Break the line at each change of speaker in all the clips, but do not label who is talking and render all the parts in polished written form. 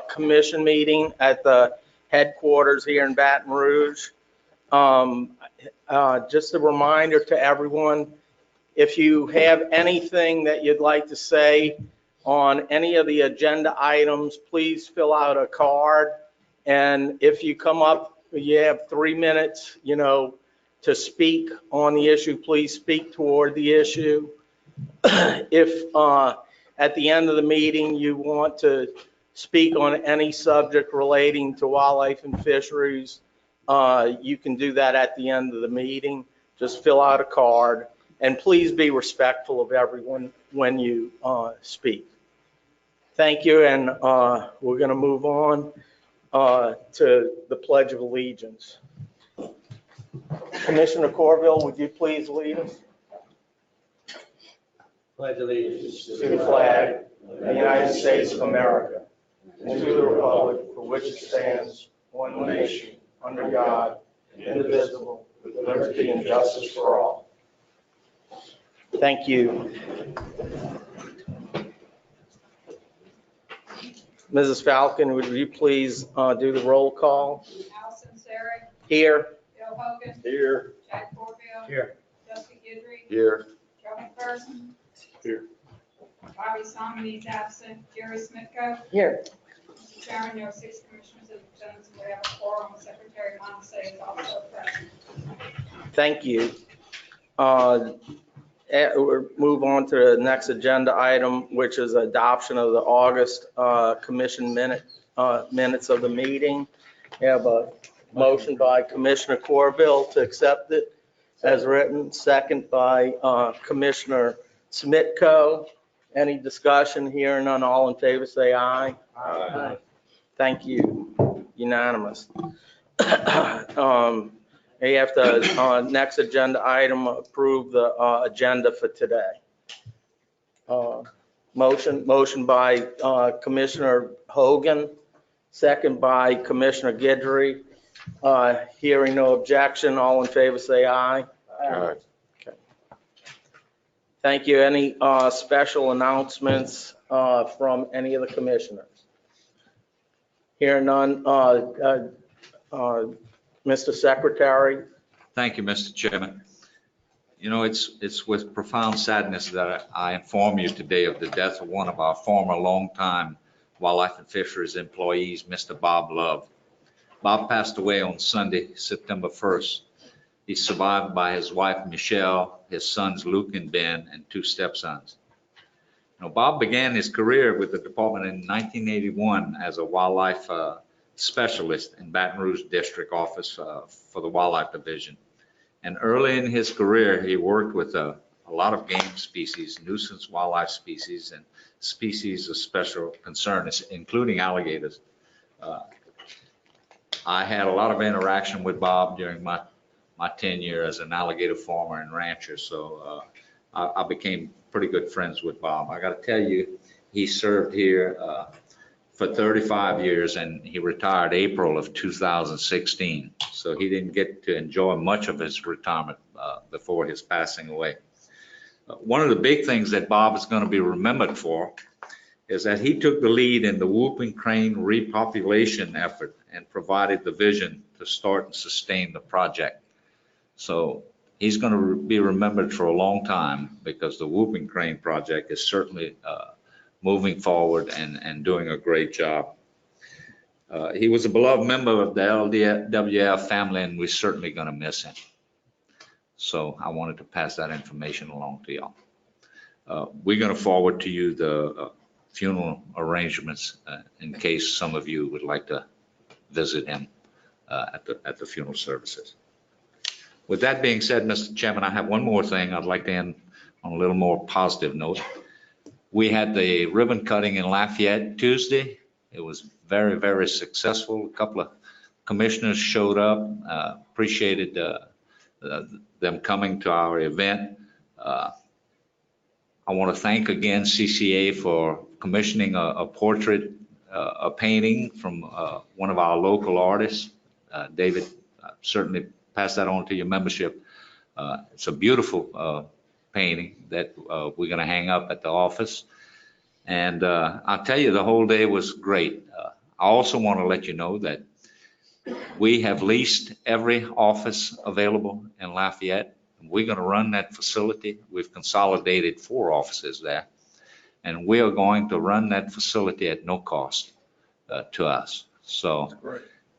Commission meeting at the headquarters here in Baton Rouge. Just a reminder to everyone, if you have anything that you'd like to say on any of the agenda items, please fill out a card. And if you come up, you have 3 minutes, to speak on the issue, please speak toward the issue. If at the end of the meeting you want to speak on any subject relating to wildlife and fisheries, you can do that at the end of the meeting. Just fill out a card, and please be respectful of everyone when you speak. Thank you, and we're going to move on to the Pledge of Allegiance. Commissioner Corville, would you please lead us?
Pledge allegiance
To the flag of the United States of America, and to the republic for which it stands, one nation, under God, indivisible, with liberty and justice for all. Thank you. Mrs. Falcon, would you please do the roll call?
Allison Sarek.
Here.
Bill Hogan.
Here.
Jack Corfield.
Here.
Justin Guidry.
Here.
Joe McPherson.
Here.
Bobby Somney is absent. Jerry Smitko.
Here.
Mr. Chairman, there are 6 commissioners and lieutenants, and we have a quorum. Secretary Monse is also present.
Thank you. We'll move on to the next agenda item, which is adoption of the August commission minutes of the meeting. We have a motion by Commissioner Corville to accept it as written, second by Commissioner Smitko. Any discussion here? None. All in favor, say aye.
Aye.
Thank you. Unanimous. We have to, next agenda item, approve the agenda for today. Motion by Commissioner Hogan, second by Commissioner Guidry. Hearing no objection, all in favor say aye.
Aye.
Okay. Thank you. Any special announcements from any of the commissioners? Hearing none. Mr. Secretary.
Thank you, Mr. Chairman. You know, it's with profound sadness that I inform you today of the death of one of our former longtime wildlife and fisheries employees, Mr. Bob Love. Bob passed away on Sunday, September 1st. He's survived by his wife, Michelle, his sons, Luke and Ben, and 2 stepsons. You know, Bob began his career with the department in 1981 as a wildlife specialist in Baton Rouge District Office for the Wildlife Division. And early in his career, he worked with a lot of game species, nuisance wildlife species, and species of special concern, including alligators. I had a lot of interaction with Bob during my tenure as an alligator farmer and rancher, so I became pretty good friends with Bob. I got to tell you, he served here for 35 years, and he retired April of 2016. So he didn't get to enjoy much of his retirement before his passing away. One of the big things that Bob is going to be remembered for is that he took the lead in the whooping crane repopulation effort and provided the vision to start and sustain the project. So he's going to be remembered for a long time because the whooping crane project is certainly moving forward and doing a great job. He was a beloved member of the LDWF family, and we're certainly going to miss him. So I wanted to pass that information along to y'all. We're going to forward to you the funeral arrangements in case some of you would like to visit him at the funeral services. With that being said, Mr. Chairman, I have one more thing. I'd like to end on a little more positive note. We had the ribbon cutting in Lafayette Tuesday. It was very, very successful. A couple of commissioners showed up, appreciated them coming to our event. I want to thank again CCA for commissioning a portrait, a painting from one of our local artists. David, certainly pass that on to your membership. It's a beautiful painting that we're going to hang up at the office. And I'll tell you, the whole day was great. I also want to let you know that we have leased every office available in Lafayette. We're going to run that facility. We've consolidated 4 offices there. And we are going to run that facility at no cost to us. So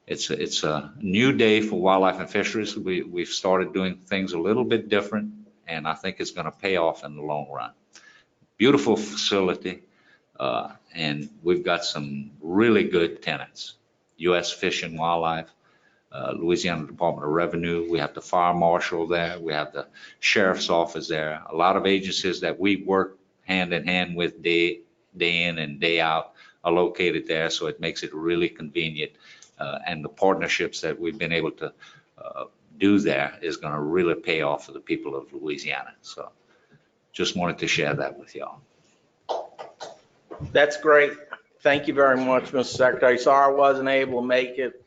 it's a new day for wildlife and fisheries. We've started doing things a little bit different, and I think it's going to pay off in the long run. Beautiful facility, and we've got some really good tenants. U.S. Fish and Wildlife, Louisiana Department of Revenue. We have the fire marshal there. We have the sheriff's office there. A lot of agencies that we work hand in hand with day in and day out are located there, so it makes it really convenient. And the partnerships that we've been able to do there is going to really pay off for the people of Louisiana. So just wanted to share that with y'all.
That's great. Thank you very much, Mr. Secretary. Sorry I wasn't able to make it.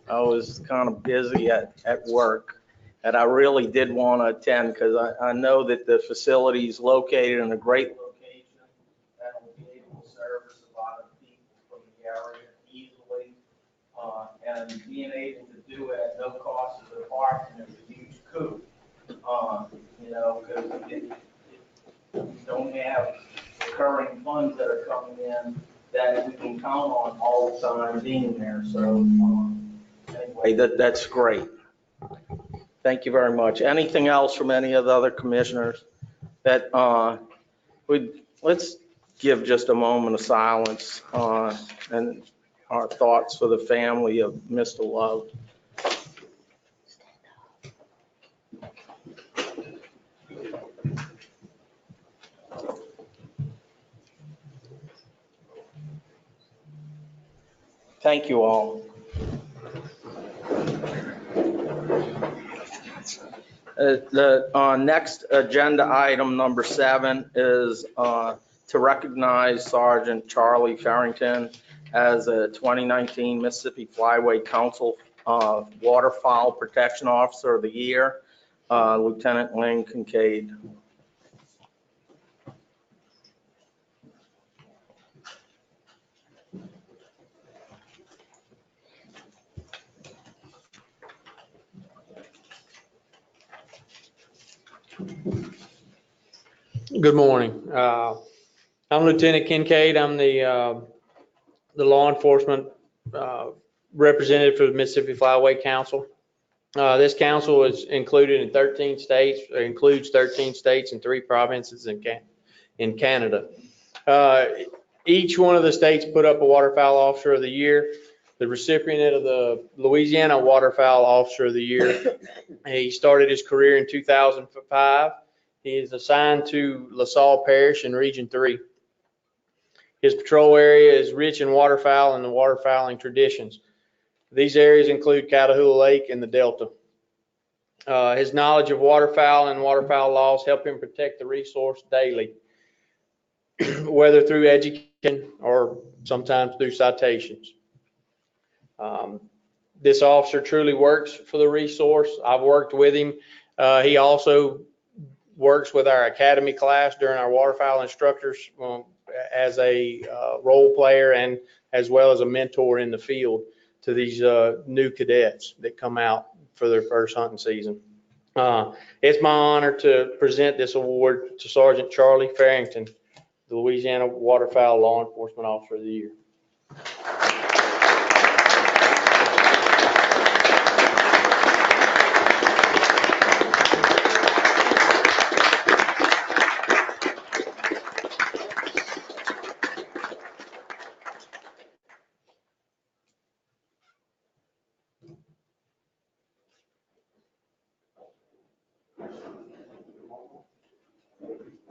I was kind of busy at work, and I really did want to attend because I know that the facility is located in a great location that will be able to service a lot of people from the area easily. And being able to do it at no cost to the department is a huge coup. You know, because we don't have recurring funds that are coming in that we can count on all the time being there. So anyway, that's great. Thank you very much. Anything else from any of the other commissioners? That let's give just a moment of silence and our thoughts for the family of Mr. Love. Thank you all. The next agenda item, number 7, is to recognize Sergeant Charlie Farrington as a 2019 Mississippi Flyway Council Waterfowl Protection Officer of the Year, Lieutenant Lynn Kincaid.
Good morning. I'm Lieutenant Kincaid. I'm the law enforcement representative for the Mississippi Flyway Council. This council is included in 13 states, or includes 13 states and 3 provinces in Canada. Each one of the states put up a waterfowl officer of the year. The recipient of the Louisiana Waterfowl Officer of the Year, he started his career in 2005. He is assigned to LaSalle Parish in Region 3. His patrol area is rich in waterfowl and the waterfowling traditions. These areas include Catahoula Lake and the Delta. His knowledge of waterfowl and waterfowl laws help him protect the resource daily, whether through education or sometimes through citations. This officer truly works for the resource. I've worked with him. He also works with our academy class during our waterfowl instructors as a role player and as well as a mentor in the field to these new cadets that come out for their first hunting season. It's my honor to present this award to Sergeant Charlie Farrington, the Louisiana Waterfowl Law Enforcement Officer of the Year.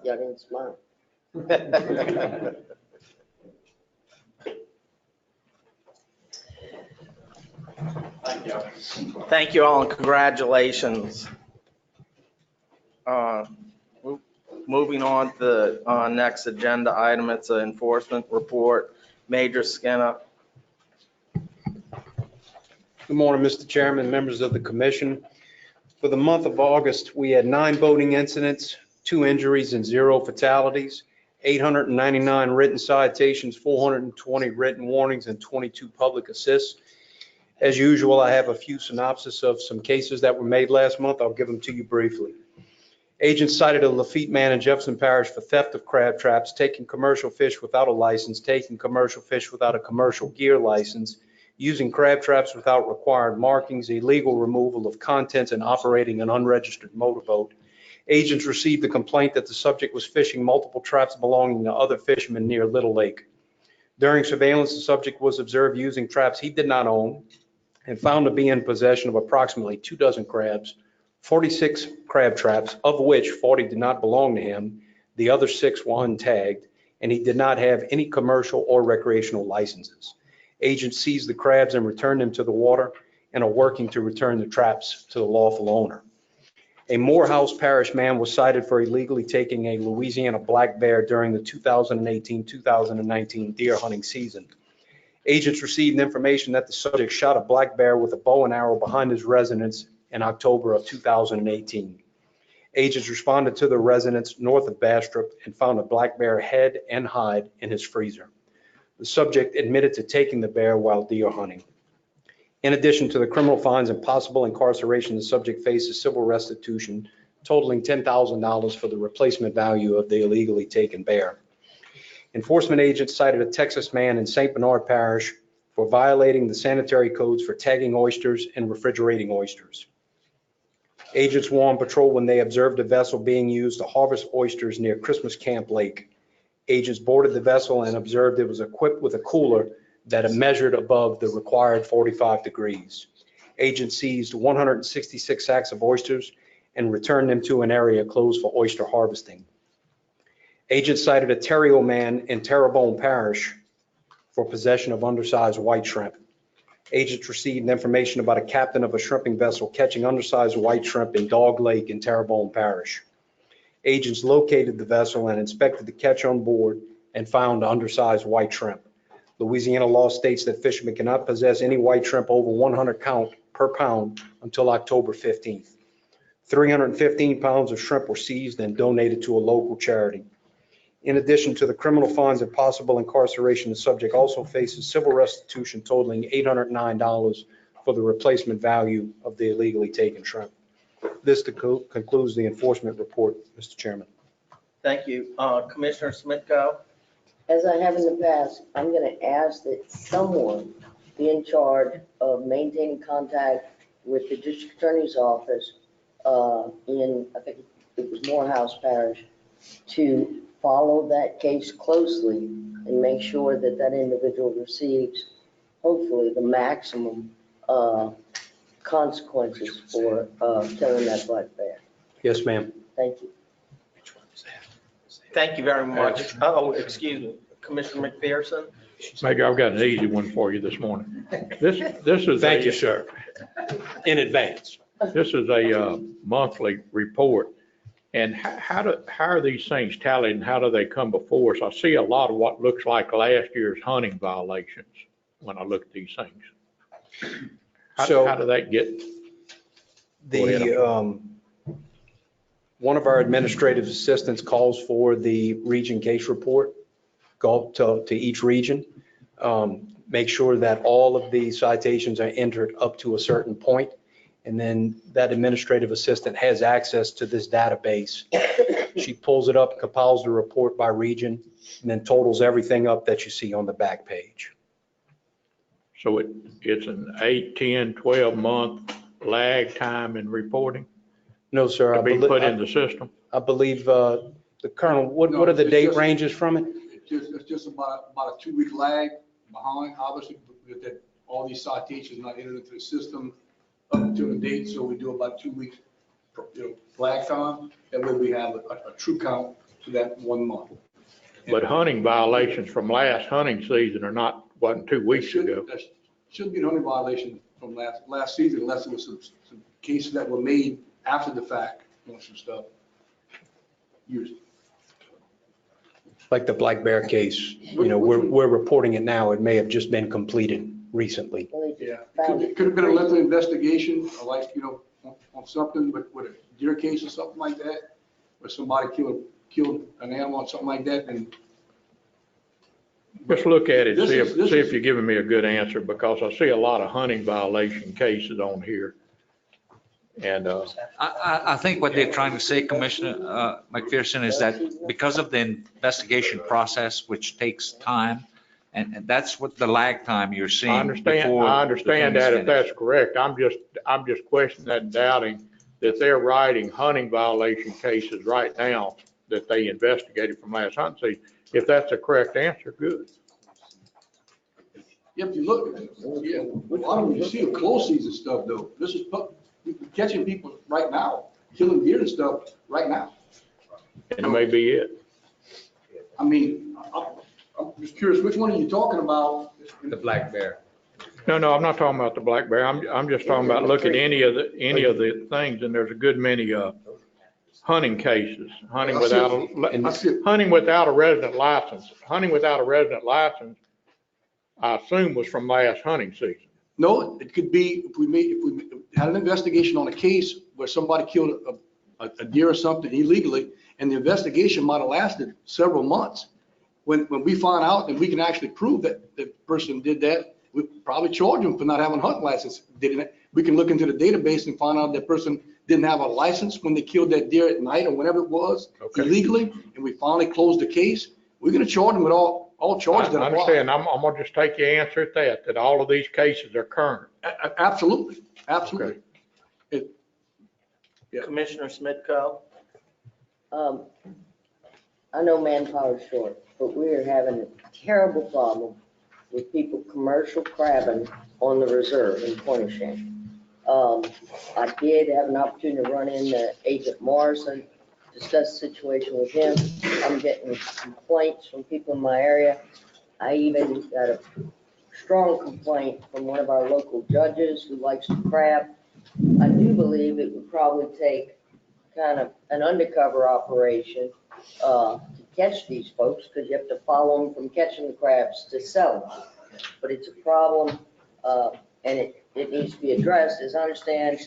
Y'all didn't smile.
Thank you all and congratulations. Moving on to the next agenda item, it's an enforcement report. Major Skinner.
Good morning, Mr. Chairman, members of the commission. For the month of August, we had 9 boating incidents, 2 injuries and 0 fatalities. 899 written citations, 420 written warnings, and 22 public assists. As usual, I have a few synopsis of some cases that were made last month. I'll give them to you briefly. Agents cited a Lafitte man in Jefferson Parish for theft of crab traps, taking commercial fish without a license, taking commercial fish without a commercial gear license, using crab traps without required markings, illegal removal of contents, and operating an unregistered motorboat. Agents received a complaint that the subject was fishing multiple traps belonging to other fishermen near Little Lake. During surveillance, the subject was observed using traps he did not own and found to be in possession of approximately 24 crabs, 46 crab traps, of which 40 did not belong to him. The other 6 were untagged, and he did not have any commercial or recreational licenses. Agents seized the crabs and returned them to the water and are working to return the traps to the lawful owner. A Morehouse Parish man was cited for illegally taking a Louisiana black bear during the 2018-2019 deer hunting season. Agents received information that the subject shot a black bear with a bow and arrow behind his residence in October of 2018. Agents responded to the residence north of Bastrop and found a black bear head and hide in his freezer. The subject admitted to taking the bear while deer hunting. In addition to the criminal fines and possible incarceration, the subject faces civil restitution totaling $10,000 for the replacement value of the illegally taken bear. Enforcement agents cited a Texas man in St. Bernard Parish for violating the sanitary codes for tagging oysters and refrigerating oysters. Agents were on patrol when they observed a vessel being used to harvest oysters near Christmas Camp Lake. Agents boarded the vessel and observed it was equipped with a cooler that measured above the required 45 degrees. Agents seized 166 sacks of oysters and returned them to an area closed for oyster harvesting. Agents cited a Terrio man in Terrebonne Parish for possession of undersized white shrimp. Agents received information about a captain of a shrimping vessel catching undersized white shrimp in Dog Lake in Terrebonne Parish. Agents located the vessel and inspected the catch on board and found undersized white shrimp. Louisiana law states that fishermen cannot possess any white shrimp over 100 count per pound until October 15th. 315 pounds of shrimp were seized and donated to a local charity. In addition to the criminal fines and possible incarceration, the subject also faces civil restitution totaling $809 for the replacement value of the illegally taken shrimp. This concludes the enforcement report, Mr. Chairman.
Thank you. Commissioner Smitko?
As I have in the past, I'm going to ask that someone be in charge of maintaining contact with the district attorney's office in, I think it was Morehouse Parish, to follow that case closely and make sure that that individual receives, hopefully, the maximum consequences for killing that black bear.
Yes, ma'am.
Thank you.
Thank you very much. Oh, excuse me, Commissioner McPherson?
Maybe I've got an easy one for you this morning. This is.
Thank you, sir. In advance.
This is a monthly report. And how are these things tallied and how do they come before us? I see a lot of what looks like last year's hunting violations when I look at these things. How do that get?
One of our administrative assistants calls for the region case report, go to each region, make sure that all of the citations are entered up to a certain point. And then that administrative assistant has access to this database. She pulls it up, compiles the report by region, and then totals everything up that you see on the back page.
So it's an 8, 10, 12 month lag time in reporting
No, sir.
to be put in the system?
I believe the Colonel, what are the date ranges from it?
It's just about a 2-week lag behind, obviously, with that all these citations not entered into the system up until the date, so we do about 2 weeks, lag time, and then we have a true count to that 1 month.
But hunting violations from last hunting season wasn't 2 weeks ago.
There shouldn't be a hunting violation from last season unless there was some cases that were made after the fact, some stuff used.
Like the black bear case, we're reporting it now. It may have just been completed recently.
Well, they
Yeah,
just found
it could have been a lengthy investigation, like, on something with a deer case or something like that, where somebody killed killed an animal or something like that, and
Just look at it,
This
see
is-
if,
this
see if
is-
you're giving me a good answer, because I see a lot of hunting violation cases on here. And,
I think what they're trying to say, Commissioner McPherson, is that because of the investigation process, which takes time, and that's what the lag time you're seeing.
I understand
before the
that
thing is
if that's
finished.
correct. I'm just questioning that and doubting that they're writing hunting violation cases right now that they investigated from last hunting season. If that's a correct answer, good.
yeah, if you look, yeah, a lot of them, you see the close season stuff though. This is catching people right now, killing deer and stuff right now.
And it may be it.
I mean, I'm just curious, which one are you talking about?
The black bear.
No, I'm not talking about the black bear. I'm just talking about look at any of the things, and there's a good many, hunting cases, hunting
I see
without,
it. I see it.
hunting without a resident license. Hunting without a resident license, I assume was from last hunting season.
No, it could be, if we had an investigation on a case where somebody killed a deer or something illegally, and the investigation might have lasted several months. When we find out and we can actually prove that the person did that, we probably charge them for not having a hunting license. We can look into the database and find out that person didn't have a license when they killed that deer at night or whenever it was
Okay.
illegally, and we finally closed the case. We're gonna charge them with all charges that
I
apply.
understand. I'm gonna just take your answer at that all of these cases are current.
Absolutely, absolutely. Yeah.
Commissioner Smitco?
I know manpower's short, but we are having a terrible problem with people commercial crabbing on the reserve in Pointe-au-Tremble. I did have an opportunity to run into Agent Morrison, discuss the situation with him. I'm getting complaints from people in my area. I even got a strong complaint from one of our local judges who likes to crab. I do believe it would probably take kind of an undercover operation to catch these folks, because you have to follow them from catching the crabs to selling them. But it's a problem, and it needs to be addressed. As I understand,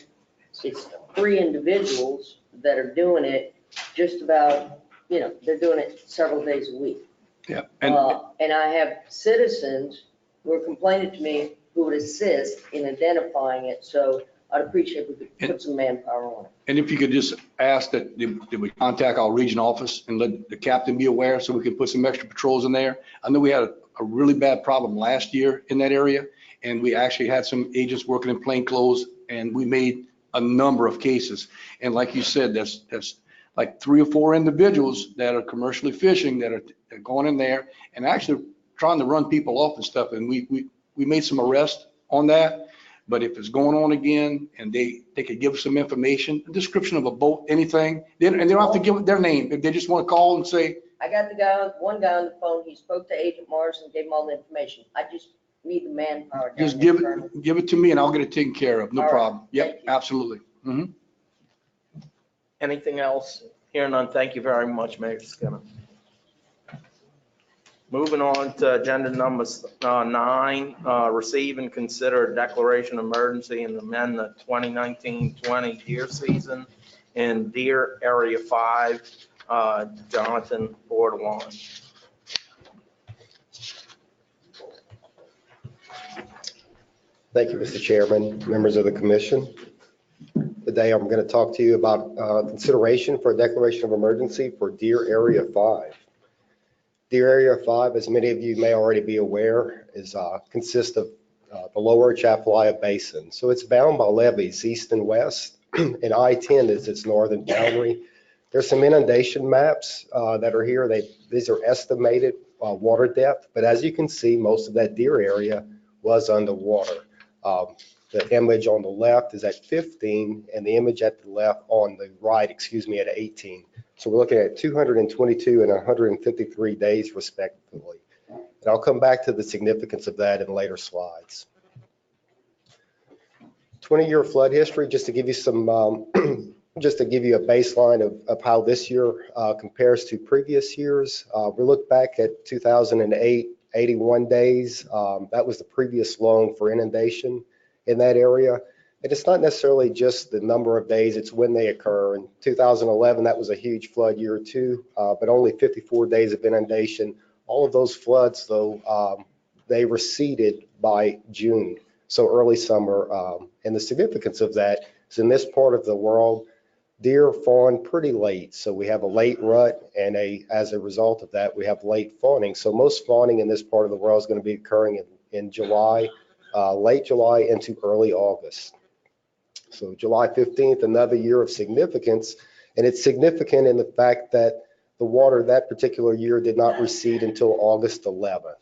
it's 3 individuals that are doing it just about, they're doing it several days a week.
Yeah.
And I have citizens who are complaining to me who would assist in identifying it, so I'd appreciate if we could put some manpower on it.
And if you could just ask that we contact our region office and let the captain be aware so we can put some extra patrols in there. I know we had a really bad problem last year in that area, and we actually had some agents working in plain clothes, and we made a number of cases. And like you said, there's like 3 or 4 individuals that are commercially fishing that are going in there and actually trying to run people off and stuff. And we made some arrests on that. But if it's going on again and they could give us some information, a description of a boat, anything, and they don't have to give their name. If they just want to call and say,
I got one guy on the phone, he spoke to Agent Morrison, gave him all the information. I just need the manpower. down
just
there,
give
Colonel.
it to me and I'll get it taken care of. No
All right.
problem. Yep,
Thank you.
absolutely. Mhm.
Anything else? Here none. Thank you very much, Mayor Skinner. Moving on to agenda number 9, receive and consider a declaration of emergency and amend the 2019-20 deer season in Deer Area 5. Jonathan Bordelon.
Thank you, Mr. Chairman, members of the commission. Today, I'm going to talk to you about consideration for a declaration of emergency for Deer Area 5. Deer Area 5, as many of you may already be aware, consists of the lower Atchafalaya Basin. So it's bound by levees east and west, and I-10 is its northern boundary. There's some inundation maps that are here. These are estimated water depth, but as you can see, most of that deer area was underwater. The image on the left is at 15, and the image at the left on the right, at 18. So we're looking at 222 and 153 days respectively. And I'll come back to the significance of that in later slides. 20-year flood history, just to give you some, just to give you a baseline of how this year compares to previous years. We look back at 2008, 81 days. That was the previous low for inundation in that area. And it's not necessarily just the number of days, it's when they occur. In 2011, that was a huge flood year too, but only 54 days of inundation. All of those floods, though, they receded by June, so early summer. And the significance of that is in this part of the world, deer fawn pretty late. So we have a late rut, and as a result of that, we have late fawning. So most fawning in this part of the world is going to be occurring in July, late July into early August. So July 15th, another year of significance, and it's significant in the fact that the water that particular year did not recede until August 11th.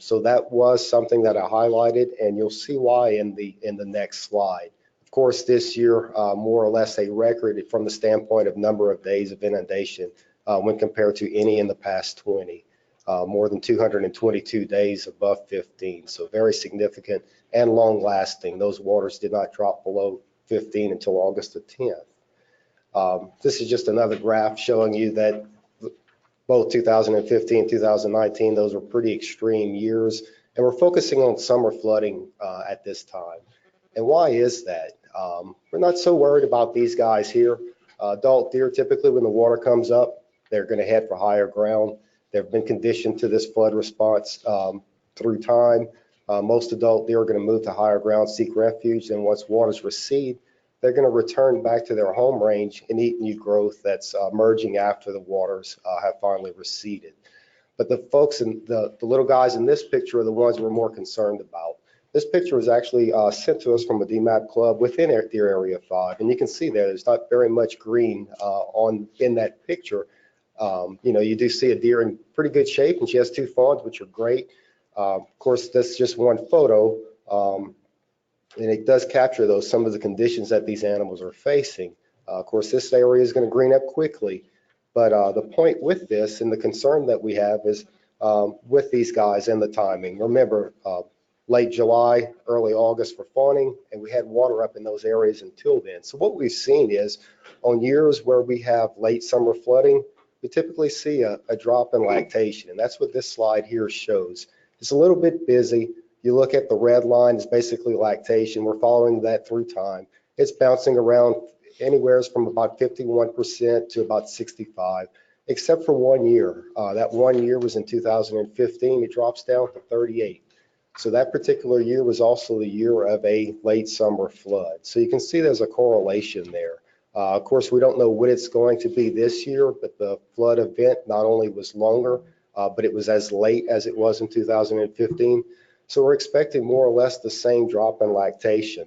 So that was something that I highlighted, and you'll see why in the next slide. Of course, this year, more or less a record from the standpoint of number of days of inundation when compared to any in the past 20. More than 222 days above 15. So very significant and long lasting. Those waters did not drop below 15 until August the 10th. This is just another graph showing you that both 2015 and 2019, those were pretty extreme years. And we're focusing on summer flooding at this time. And why is that? We're not so worried about these guys here. Adult deer, typically when the water comes up, they're going to head for higher ground. They've been conditioned to this flood response through time. Most adult deer are going to move to higher ground, seek refuge, and once waters recede, they're going to return back to their home range and eat new growth that's emerging after the waters have finally receded. But the folks and the little guys in this picture are the ones we're more concerned about. This picture was actually sent to us from a DMAP club within Deer Area 5, and you can see there's not very much green in that picture. You do see a deer in pretty good shape, and she has 2 fawns, which are great. Of course, that's just one photo, and it does capture some of the conditions that these animals are facing. Of course, this area is going to green up quickly, but the point with this and the concern that we have is with these guys and the timing. Remember, late July, early August for fawning, and we had water up in those areas until then. So what we've seen is on years where we have late summer flooding, we typically see a drop in lactation, and that's what this slide here shows. It's a little bit busy. You look at the red line, is basically lactation. We're following that through time. It's bouncing around anywhere from about 51% to about 65%, except for 1 year. That 1 year was in 2015. It drops down to 38%. So that particular year was also the year of a late summer flood. So you can see there's a correlation there. Of course, we don't know what it's going to be this year, but the flood event not only was longer, but it was as late as it was in 2015. So we're expecting more or less the same drop in lactation.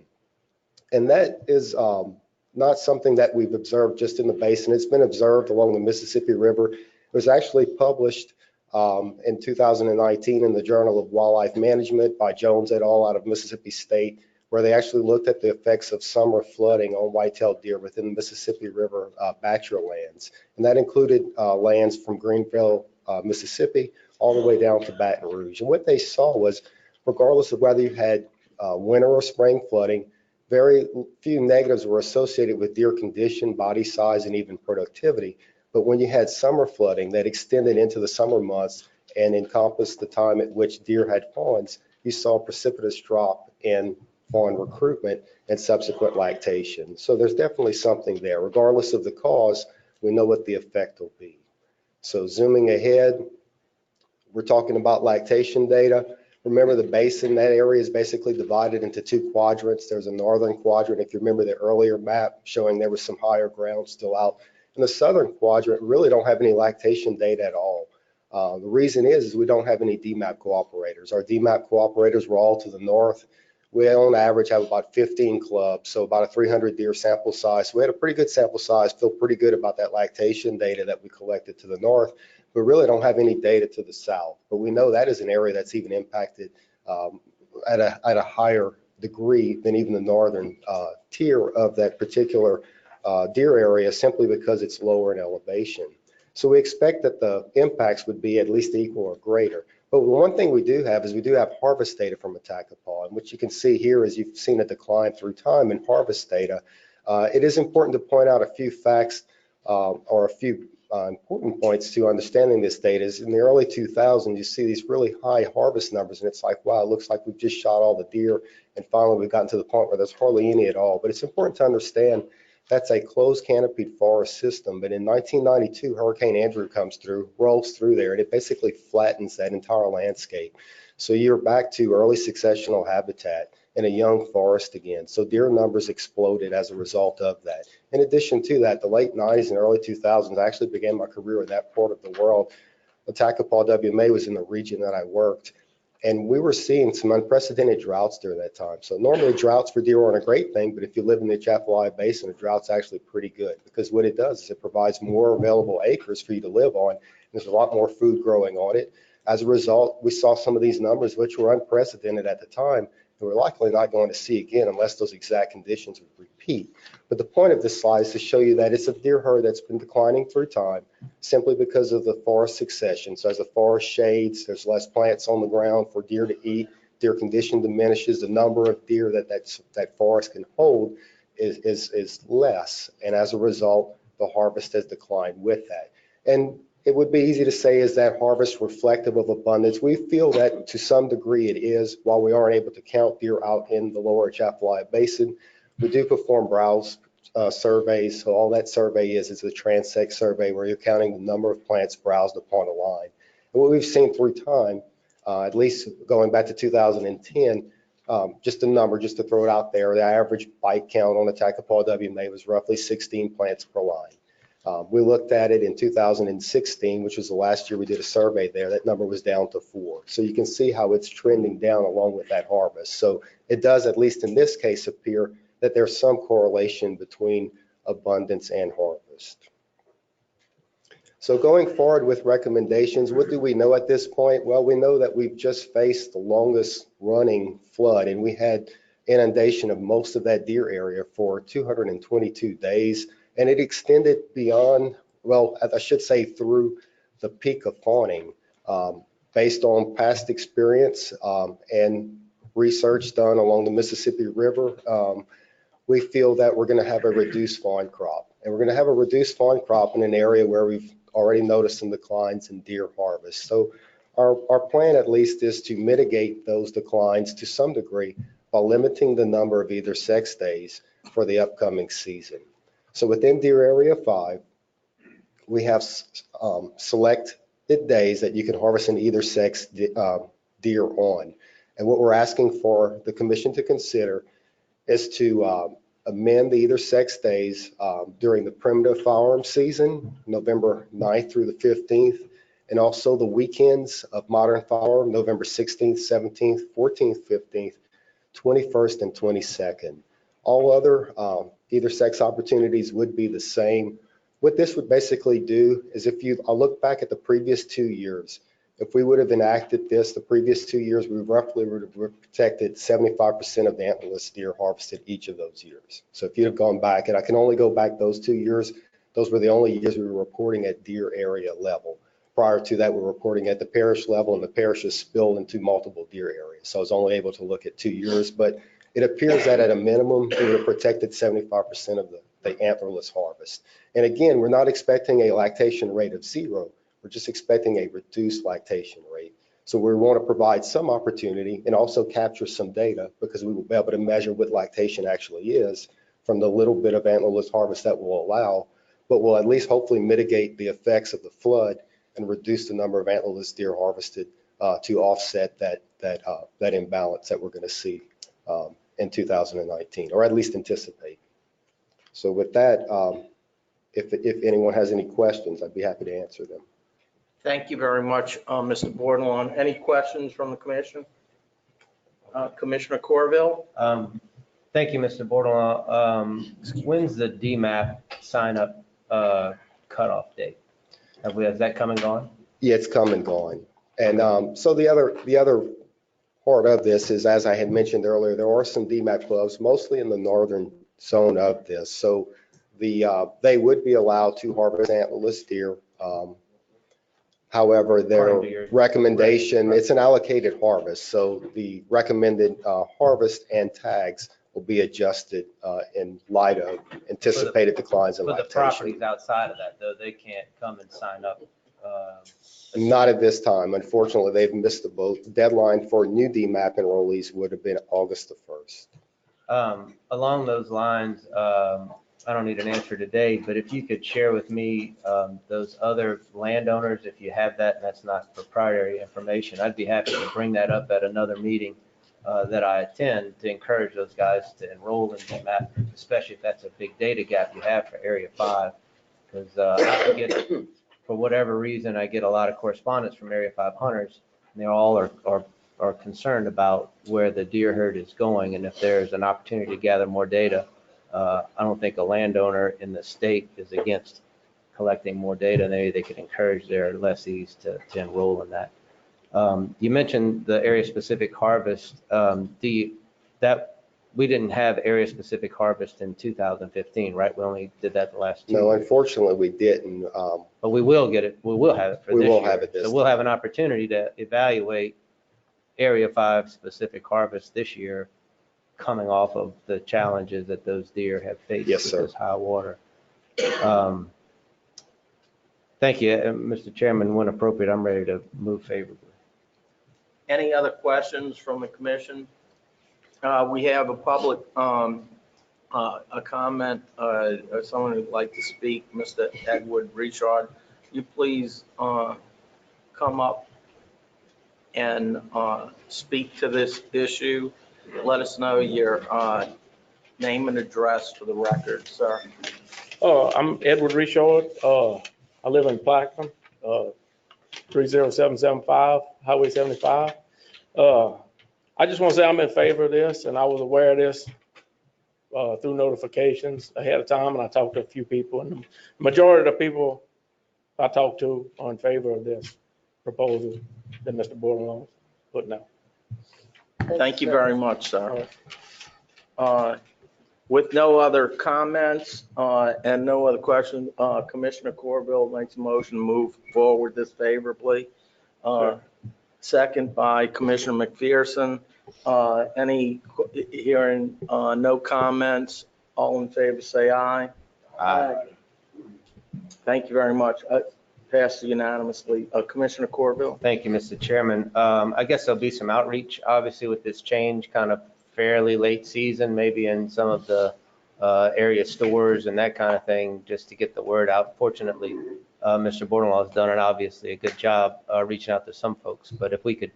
And that is not something that we've observed just in the basin. It's been observed along the Mississippi River. It was actually published in 2019 in the Journal of Wildlife Management by Jones et al. Out of Mississippi State, where they actually looked at the effects of summer flooding on white-tailed deer within the Mississippi River bachelor lands. And that included lands from Greenville, Mississippi, all the way down to Baton Rouge. And what they saw was, regardless of whether you had winter or spring flooding, very few negatives were associated with deer condition, body size, and even productivity. But when you had summer flooding that extended into the summer months and encompassed the time at which deer had fawns, you saw a precipitous drop in fawn recruitment and subsequent lactation. So there's definitely something there. Regardless of the cause, we know what the effect will be. So zooming ahead, we're talking about lactation data. Remember, the basin, that area is basically divided into 2 quadrants. There's a northern quadrant, if you remember the earlier map, showing there was some higher ground still out. In the southern quadrant, we really don't have any lactation data at all. The reason is we don't have any DMAP cooperators. Our DMAP cooperators were all to the north. We on average have about 15 clubs, so about a 300 deer sample size. So we had a pretty good sample size, feel pretty good about that lactation data that we collected to the north. We really don't have any data to the south, but we know that is an area that's even impacted at a higher degree than even the northern tier of that particular deer area, simply because it's lower in elevation. So we expect that the impacts would be at least equal or greater. But one thing we do have is we do have harvest data from Attakapaw, and what you can see here is you've seen a decline through time in harvest data. It is important to point out a few facts or a few important points to understanding this data is in the early 2000s, you see these really high harvest numbers, and it's like, wow, it looks like we've just shot all the deer, and finally we've gotten to the point where there's hardly any at all. But it's important to understand that's a closed canopied forest system. But in 1992, Hurricane Andrew comes through, rolls through there, and it basically flattens that entire landscape. So you're back to early successional habitat in a young forest again. So deer numbers exploded as a result of that. In addition to that, the late 90s and early 2000s, I actually began my career in that part of the world. The Tacopah WMA was in the region that I worked, and we were seeing some unprecedented droughts during that time. So normally droughts for deer aren't a great thing, but if you live in the Atchafalaya Basin, a drought's actually pretty good, because what it does is it provides more available acres for you to live on. There's a lot more food growing on it. As a result, we saw some of these numbers, which were unprecedented at the time, and we're likely not going to see again unless those exact conditions would repeat. But the point of this slide is to show you that it's a deer herd that's been declining through time simply because of the forest succession. So as the forest shades, there's less plants on the ground for deer to eat. Deer condition diminishes. The number of deer that forest can hold is less. And as a result, the harvest has declined with that. And it would be easy to say, is that harvest reflective of abundance? We feel that to some degree it is. While we aren't able to count deer out in the lower Atchafalaya Basin, we do perform browse surveys. So all that survey is a transect survey where you're counting the number of plants browsed upon a line. And what we've seen through time, at least going back to 2010, just a number, just to throw it out there, the average bite count on the Tacopah WMA was roughly 16 plants per line. We looked at it in 2016, which was the last year we did a survey there. That number was down to 4. So you can see how it's trending down along with that harvest. So it does, at least in this case, appear that there's some correlation between abundance and harvest. So going forward with recommendations, what do we know at this point? Well, we know that we've just faced the longest running flood, and we had inundation of most of that deer area for 222 days. And it extended beyond, well, I should say through the peak of fawning. Based on past experience and research done along the Mississippi River, we feel that we're going to have a reduced fawn crop. And we're going to have a reduced fawn crop in an area where we've already noticed some declines in deer harvest. So our plan at least is to mitigate those declines to some degree while limiting the number of either sex days for the upcoming season. So within Deer Area 5, we have selected days that you can harvest in either sex deer on. And what we're asking for the commission to consider is to amend the either sex days during the primitive firearm season, November 9th through the 15th, and also the weekends of modern firearm, November 16th, 17th, 14th, 15th, 21st, and 22nd. All other either sex opportunities would be the same. What this would basically do is I'll look back at the previous 2 years. If we would have enacted this the previous 2 years, we roughly would have protected 75% of the antlerless deer harvested each of those years. So if you'd have gone back, and I can only go back those 2 years, those were the only years we were reporting at deer area level. Prior to that, we were reporting at the parish level, and the parishes spilled into multiple deer areas. So I was only able to look at 2 years, but it appears that at a minimum, we would have protected 75% of the antlerless harvest. And again, we're not expecting a lactation rate of 0. We're just expecting a reduced lactation rate. So we want to provide some opportunity and also capture some data, because we will be able to measure what lactation actually is from the little bit of antlerless harvest that will allow, but will at least hopefully mitigate the effects of the flood and reduce the number of antlerless deer harvested to offset that imbalance that we're going to see in 2019, or at least anticipate. So with that, if anyone has any questions, I'd be happy to answer them.
Thank you very much, Mr. Bordelon. Any questions from the commission? Commissioner Corville?
Thank you, Mr. Bordelon. When's the DMAP sign up cutoff date? Has that come and gone?
Yeah, it's come and gone. And so the other part of this is, as I had mentioned earlier, there are some DMAP clubs, mostly in the northern zone of this. So they would be allowed to harvest antlerless deer. However, their recommendation, it's an allocated harvest. So the recommended harvest and tags will be adjusted in light of anticipated declines in
For the
lactation.
properties outside of that, though, they can't come and sign up.
Not at this time. Unfortunately, they've missed the boat. The deadline for new DMAP enrollees would have been August the 1st.
Along those lines, I don't need an answer today, but if you could share with me those other landowners, if you have that, and that's not proprietary information, I'd be happy to bring that up at another meeting that I attend to encourage those guys to enroll in DMAP, especially if that's a big data gap you have for Area 5. Because I get, for whatever reason, I get a lot of correspondence from Area 5 hunters, and they all are concerned about where the deer herd is going, and if there's an opportunity to gather more data. I don't think a landowner in the state is against collecting more data. Maybe they could encourage their lessees to enroll in that. You mentioned the area-specific harvest. We didn't have area-specific harvest in 2015, right? We only did that the last 2 years.
No, unfortunately, we didn't.
But we will get it. We will have it for this year.
We will have it this
So we'll have an opportunity to evaluate Area 5 specific harvest this year, coming off of the challenges that those deer have faced with this high water. Thank you, Mr. Chairman. When appropriate, I'm ready to move favorably.
Any other questions from the commission? We have a public, a comment, someone who'd like to speak, Mr. Edward Richard. You please come up and speak to this issue. Let us know your name and address for the record, sir.
I'm Edward Richard. I live in Plaquemine, 30775, Highway 75. I just want to say I'm in favor of this, and I was aware of this through notifications ahead of time, and I talked to a few people, and the majority of the people I talked to are in favor of this proposal that Mr. Bordelon put out.
Thank you very much, sir. With no other comments and no other questions, Commissioner Corville makes a motion to move forward this favorably. Second by Commissioner McPherson. Any hearing, no comments? All in favor, say aye.
Aye.
Thank you very much. Passed unanimously. Commissioner Corville.
Thank you, Mr. Chairman. I guess there'll be some outreach, obviously, with this change, kind of fairly late season, maybe in some of the area stores and that kind of thing, just to get the word out. Fortunately, Mr. Bordelon has done obviously a good job reaching out to some folks. But if we could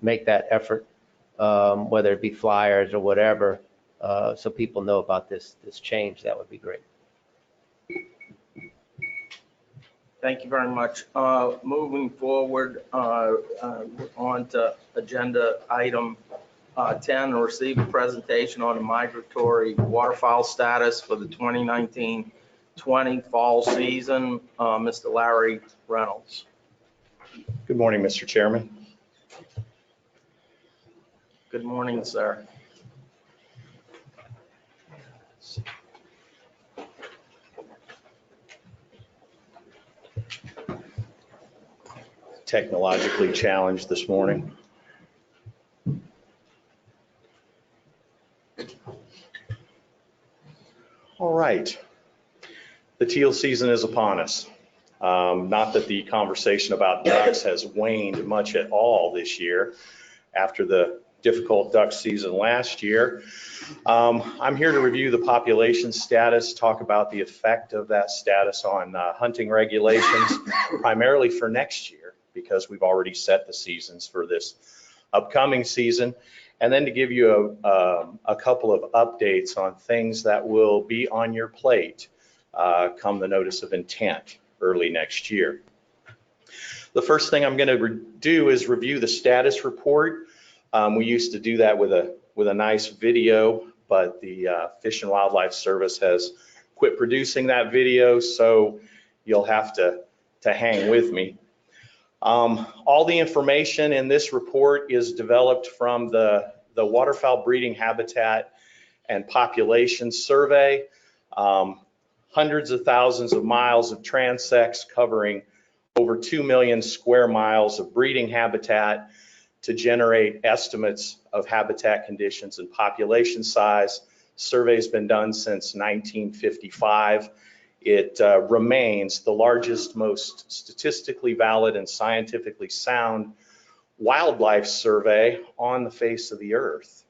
make that effort, whether it be flyers or whatever, so people know about this change, that would be great.
Thank you very much. Moving forward on to agenda item 10, receive a presentation on the migratory waterfowl status for the 2019-20 fall season. Mr. Larry Reynolds.
Good morning, Mr. Chairman.
Good morning, sir.
Technologically challenged this morning. All right. The teal season is upon us. Not that the conversation about ducks has waned much at all this year after the difficult duck season last year. I'm here to review the population status, talk about the effect of that status on hunting regulations, primarily for next year, because we've already set the seasons for this upcoming season, and then to give you a couple of updates on things that will be on your plate come the notice of intent early next year. The first thing I'm going to do is review the status report. We used to do that with a nice video, but the Fish and Wildlife Service has quit producing that video, so you'll have to hang with me. All the information in this report is developed from the Waterfowl Breeding Habitat and Population Survey. Hundreds of thousands of miles of transects covering over 2 million square miles of breeding habitat to generate estimates of habitat conditions and population size. Survey's been done since 1955. It remains the largest, most statistically valid and scientifically sound wildlife survey on the face of the earth.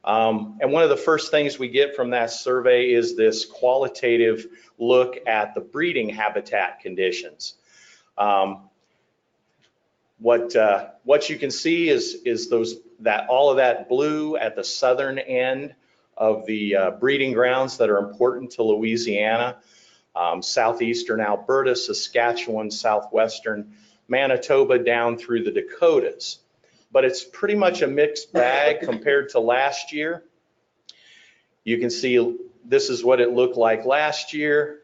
And one of the first things we get from that survey is this qualitative look at the breeding habitat conditions. What you can see is all of that blue at the southern end of the breeding grounds that are important to Louisiana, southeastern Alberta, Saskatchewan, southwestern Manitoba, down through the Dakotas. But it's pretty much a mixed bag compared to last year. You can see this is what it looked like last year.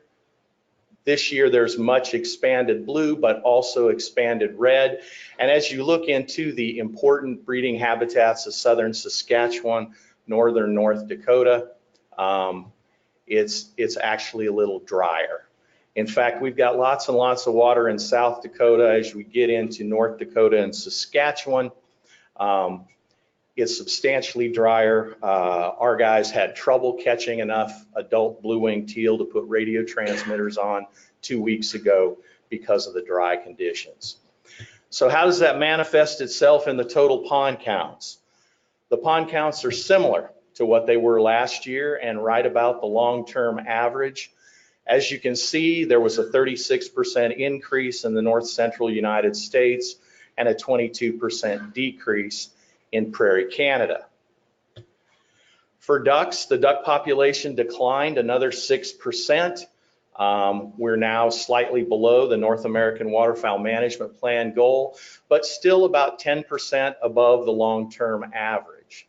This year there's much expanded blue, but also expanded red. And as you look into the important breeding habitats of southern Saskatchewan, northern North Dakota, it's actually a little drier. In fact, we've got lots and lots of water in South Dakota. As we get into North Dakota and Saskatchewan, it's substantially drier. Our guys had trouble catching enough adult blue-winged teal to put radio transmitters on 2 weeks ago because of the dry conditions. So how does that manifest itself in the total pond counts? The pond counts are similar to what they were last year and right about the long-term average. As you can see, there was a 36% increase in the north central United States and a 22% decrease in Prairie Canada. For ducks, the duck population declined another 6%. We're now slightly below the North American Waterfowl Management Plan goal, but still about 10% above the long-term average.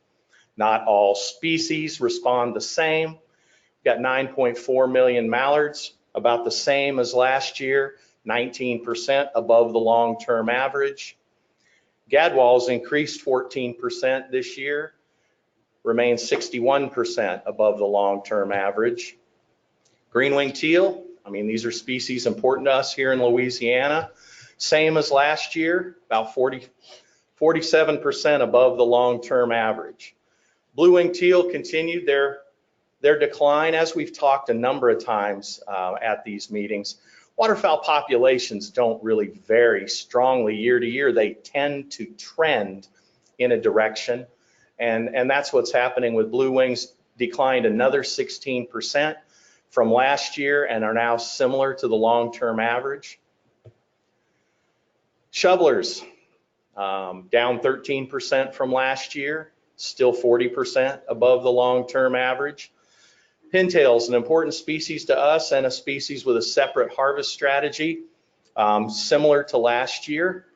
Not all species respond the same. We've got 9.4 million mallards, about the same as last year, 19% above the long-term average. Gadwalls increased 14% this year, remain 61% above the long-term average. Green-winged teal, these are species important to us here in Louisiana. Same as last year, about 47% above the long-term average. Blue-winged teal continued their decline. As we've talked a number of times at these meetings, waterfowl populations don't really vary strongly year to year. They tend to trend in a direction, and that's what's happening with blue wings. Declined another 16% from last year and are now similar to the long-term average. Shovelers, down 13% from last year, still 40% above the long-term average. Pintails, an important species to us and a species with a separate harvest strategy, similar to last year,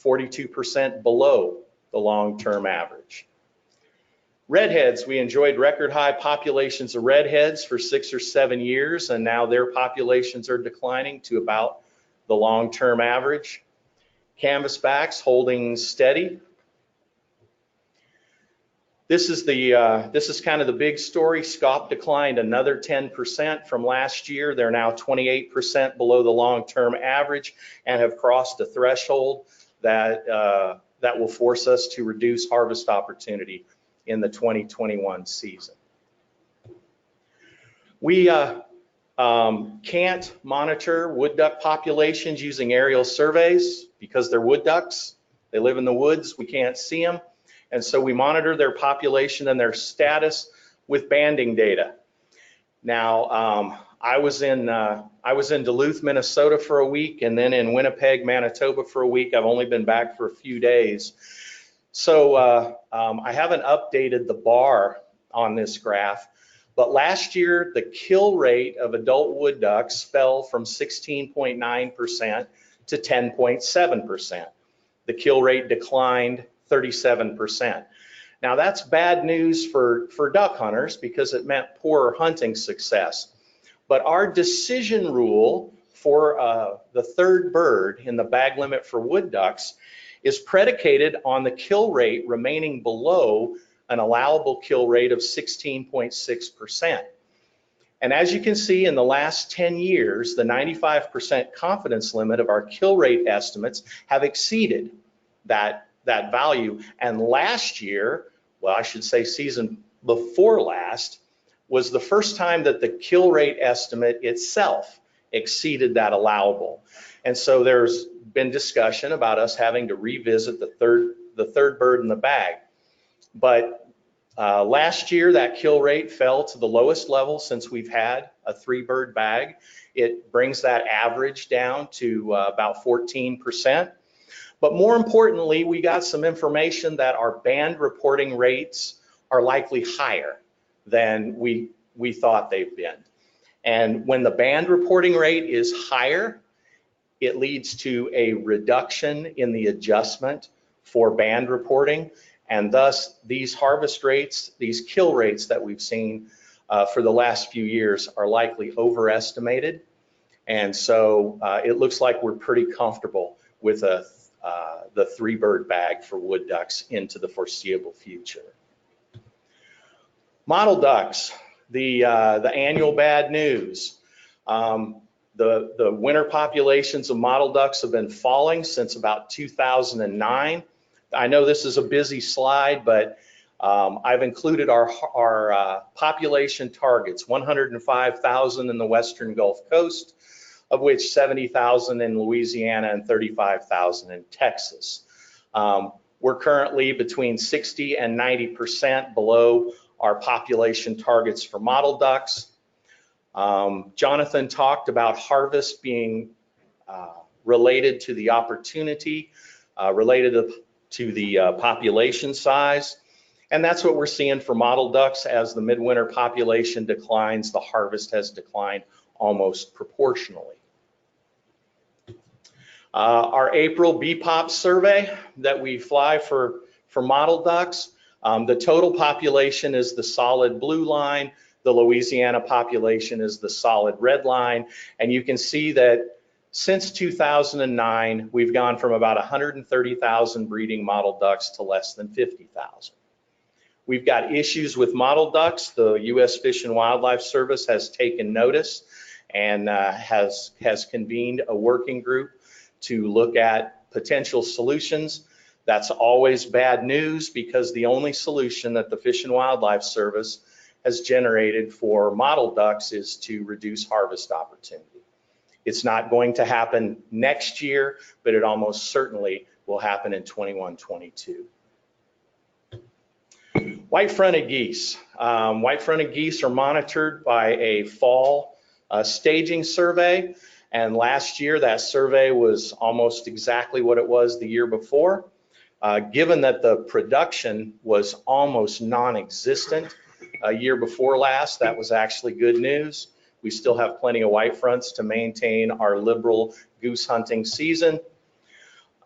42% below the long-term average. Redheads, we enjoyed record high populations of redheads for 6 or 7 years, and now their populations are declining to about the long-term average. Canvasbacks holding steady. This is kind of the big story. Scaup declined another 10% from last year. They're now 28% below the long-term average and have crossed a threshold that will force us to reduce harvest opportunity in the 2021 season. We can't monitor wood duck populations using aerial surveys because they're wood ducks. They live in the woods. We can't see them. And so we monitor their population and their status with banding data. Now, I was in Duluth, Minnesota for a week, and then in Winnipeg, Manitoba for a week. I've only been back for a few days. So I haven't updated the bar on this graph, but last year the kill rate of adult wood ducks fell from 16.9% to 10.7%. The kill rate declined 37%. Now that's bad news for duck hunters because it meant poorer hunting success. But our decision rule for the third bird in the bag limit for wood ducks is predicated on the kill rate remaining below an allowable kill rate of 16.6%. And as you can see, in the last 10 years, the 95% confidence limit of our kill rate estimates have exceeded that that value. And last year, well, I should say season before last, was the first time that the kill rate estimate itself exceeded that allowable. And so there's been discussion about us having to revisit the third bird in the bag. But last year, that kill rate fell to the lowest level since we've had a 3-bird bag. It brings that average down to about 14%. But more importantly, we got some information that our band reporting rates are likely higher than we thought they've been. And when the band reporting rate is higher, it leads to a reduction in the adjustment for band reporting. And thus, these harvest rates, these kill rates that we've seen for the last few years are likely overestimated. And so it looks like we're pretty comfortable with the 3-bird bag for wood ducks into the foreseeable future. Mottled ducks, the annual bad news. The winter populations of mottled ducks have been falling since about 2009. I know this is a busy slide, but I've included our population targets, 105,000 in the western Gulf Coast, of which 70,000 in Louisiana and 35,000 in Texas. We're currently between 60 and 90% below our population targets for mottled ducks. Jonathan talked about harvest being related to the opportunity, related to the population size. And that's what we're seeing for mottled ducks. As the midwinter population declines, the harvest has declined almost proportionally. Our April BPOP survey that we fly for mottled ducks, the total population is the solid blue line. The Louisiana population is the solid red line. And you can see that since 2009, we've gone from about 130,000 breeding mottled ducks to less than 50,000. We've got issues with mottled ducks. The U.S. Fish and Wildlife Service has taken notice and has convened a working group to look at potential solutions. That's always bad news, because the only solution that the Fish and Wildlife Service has generated for mottled ducks is to reduce harvest opportunity. It's not going to happen next year, but it almost certainly will happen in 21-22. White-fronted geese. White-fronted geese are monitored by a fall staging survey. And last year, that survey was almost exactly what it was the year before. Given that the production was almost non-existent a year before last, that was actually good news. We still have plenty of white fronts to maintain our liberal goose hunting season.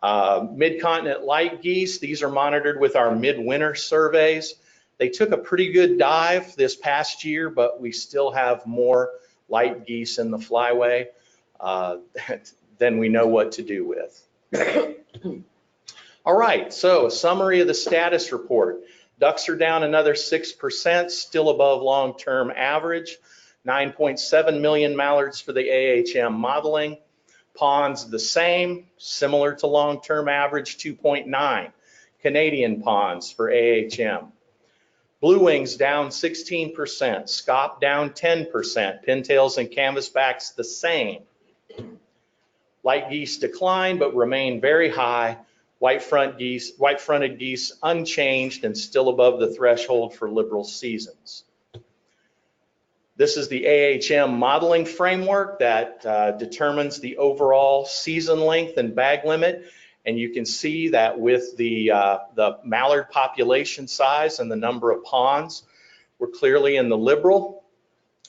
Mid-continent light geese, these are monitored with our midwinter surveys. They took a pretty good dive this past year, but we still have more light geese in the flyway than we know what to do with. All right, so a summary of the status report. Ducks are down another 6%, still above long-term average. 9.7 million mallards for the AHM modeling. Ponds the same, similar to long-term average, 2.9. Canadian ponds for AHM. Blue wings down 16%, scaup down 10%, pintails and canvasbacks the same. Light geese decline but remain very high. White-fronted geese unchanged and still above the threshold for liberal seasons. This is the AHM modeling framework that determines the overall season length and bag limit. And you can see that with the mallard population size and the number of ponds, we're clearly in the liberal.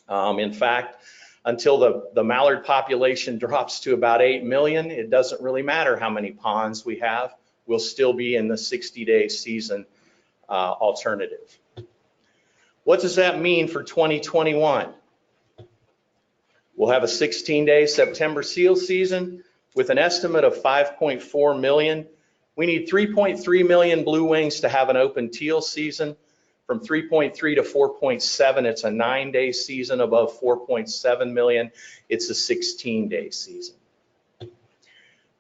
In fact, until the mallard population drops to about 8 million, it doesn't really matter how many ponds we have. We'll still be in the 60-day season alternative. What does that mean for 2021? We'll have a 16-day September seal season with an estimate of 5.4 million. We need 3.3 million blue wings to have an open teal season. From 3.3 to 4.7, it's a 9-day season. Above 4.7 million, it's a 16-day season.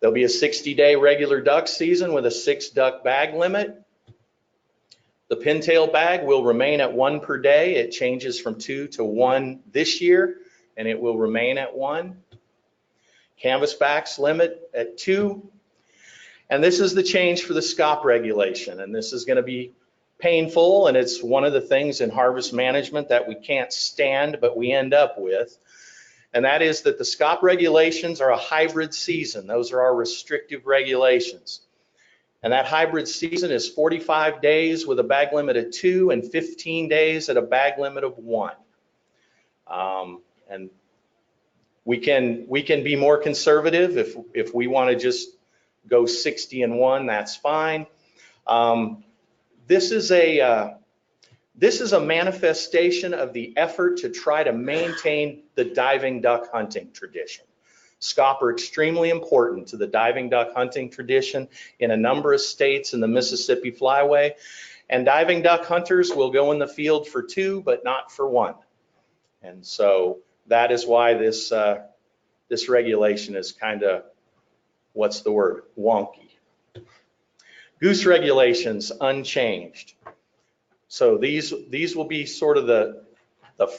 There'll be a 60-day regular duck season with a 6 duck bag limit. The pintail bag will remain at 1 per day. It changes from 2 to 1 this year, and it will remain at 1. Canvasbacks limit at 2. And this is the change for the SCOP regulation, and this is going to be painful, and it's one of the things in harvest management that we can't stand, but we end up with. And that is that the SCOP regulations are a hybrid season. Those are our restrictive regulations. And that hybrid season is 45 days with a bag limit of 2 and 15 days at a bag limit of 1. And we can be more conservative if we want to just go 60 and 1, that's fine. This is a manifestation of the effort to try to maintain the diving duck hunting tradition. SCOP are extremely important to the diving duck hunting tradition in a number of states in the Mississippi Flyway. And diving duck hunters will go in the field for 2, but not for 1. And so that is why this regulation is kind of, what's the word, wonky. Goose regulations unchanged. So these will be sort of the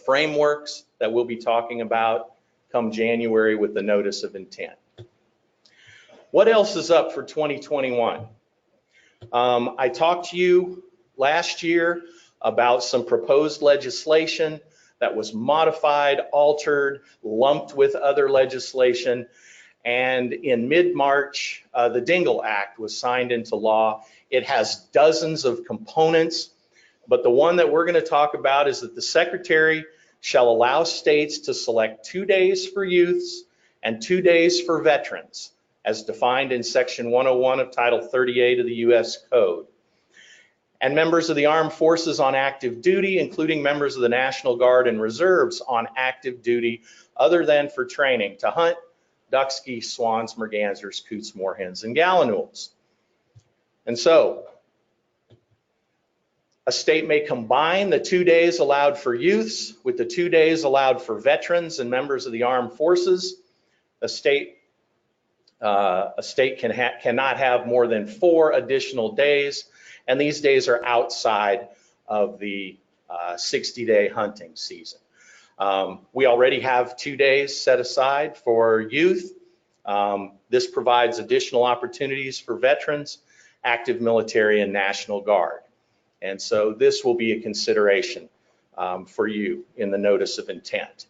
frameworks that we'll be talking about come January with the notice of intent. What else is up for 2021? I talked to you last year about some proposed legislation that was modified, altered, lumped with other legislation. And in mid-March, the Dingle Act was signed into law. It has dozens of components, but the one that we're going to talk about is that the Secretary shall allow states to select 2 days for youths and 2 days for veterans, as defined in Section 101 of Title 38 of the U.S. Code. And members of the armed forces on active duty, including members of the National Guard and reserves on active duty, other than for training to hunt ducks, geese, swans, mergansers, coots, moorhens, and gallinules. And so, a state may combine the 2 days allowed for youths with the 2 days allowed for veterans and members of the armed forces. A state cannot have more than 4 additional days, and these days are outside of the 60-day hunting season. We already have 2 days set aside for youth. This provides additional opportunities for veterans, active military, and National Guard. And so this will be a consideration for you in the notice of intent.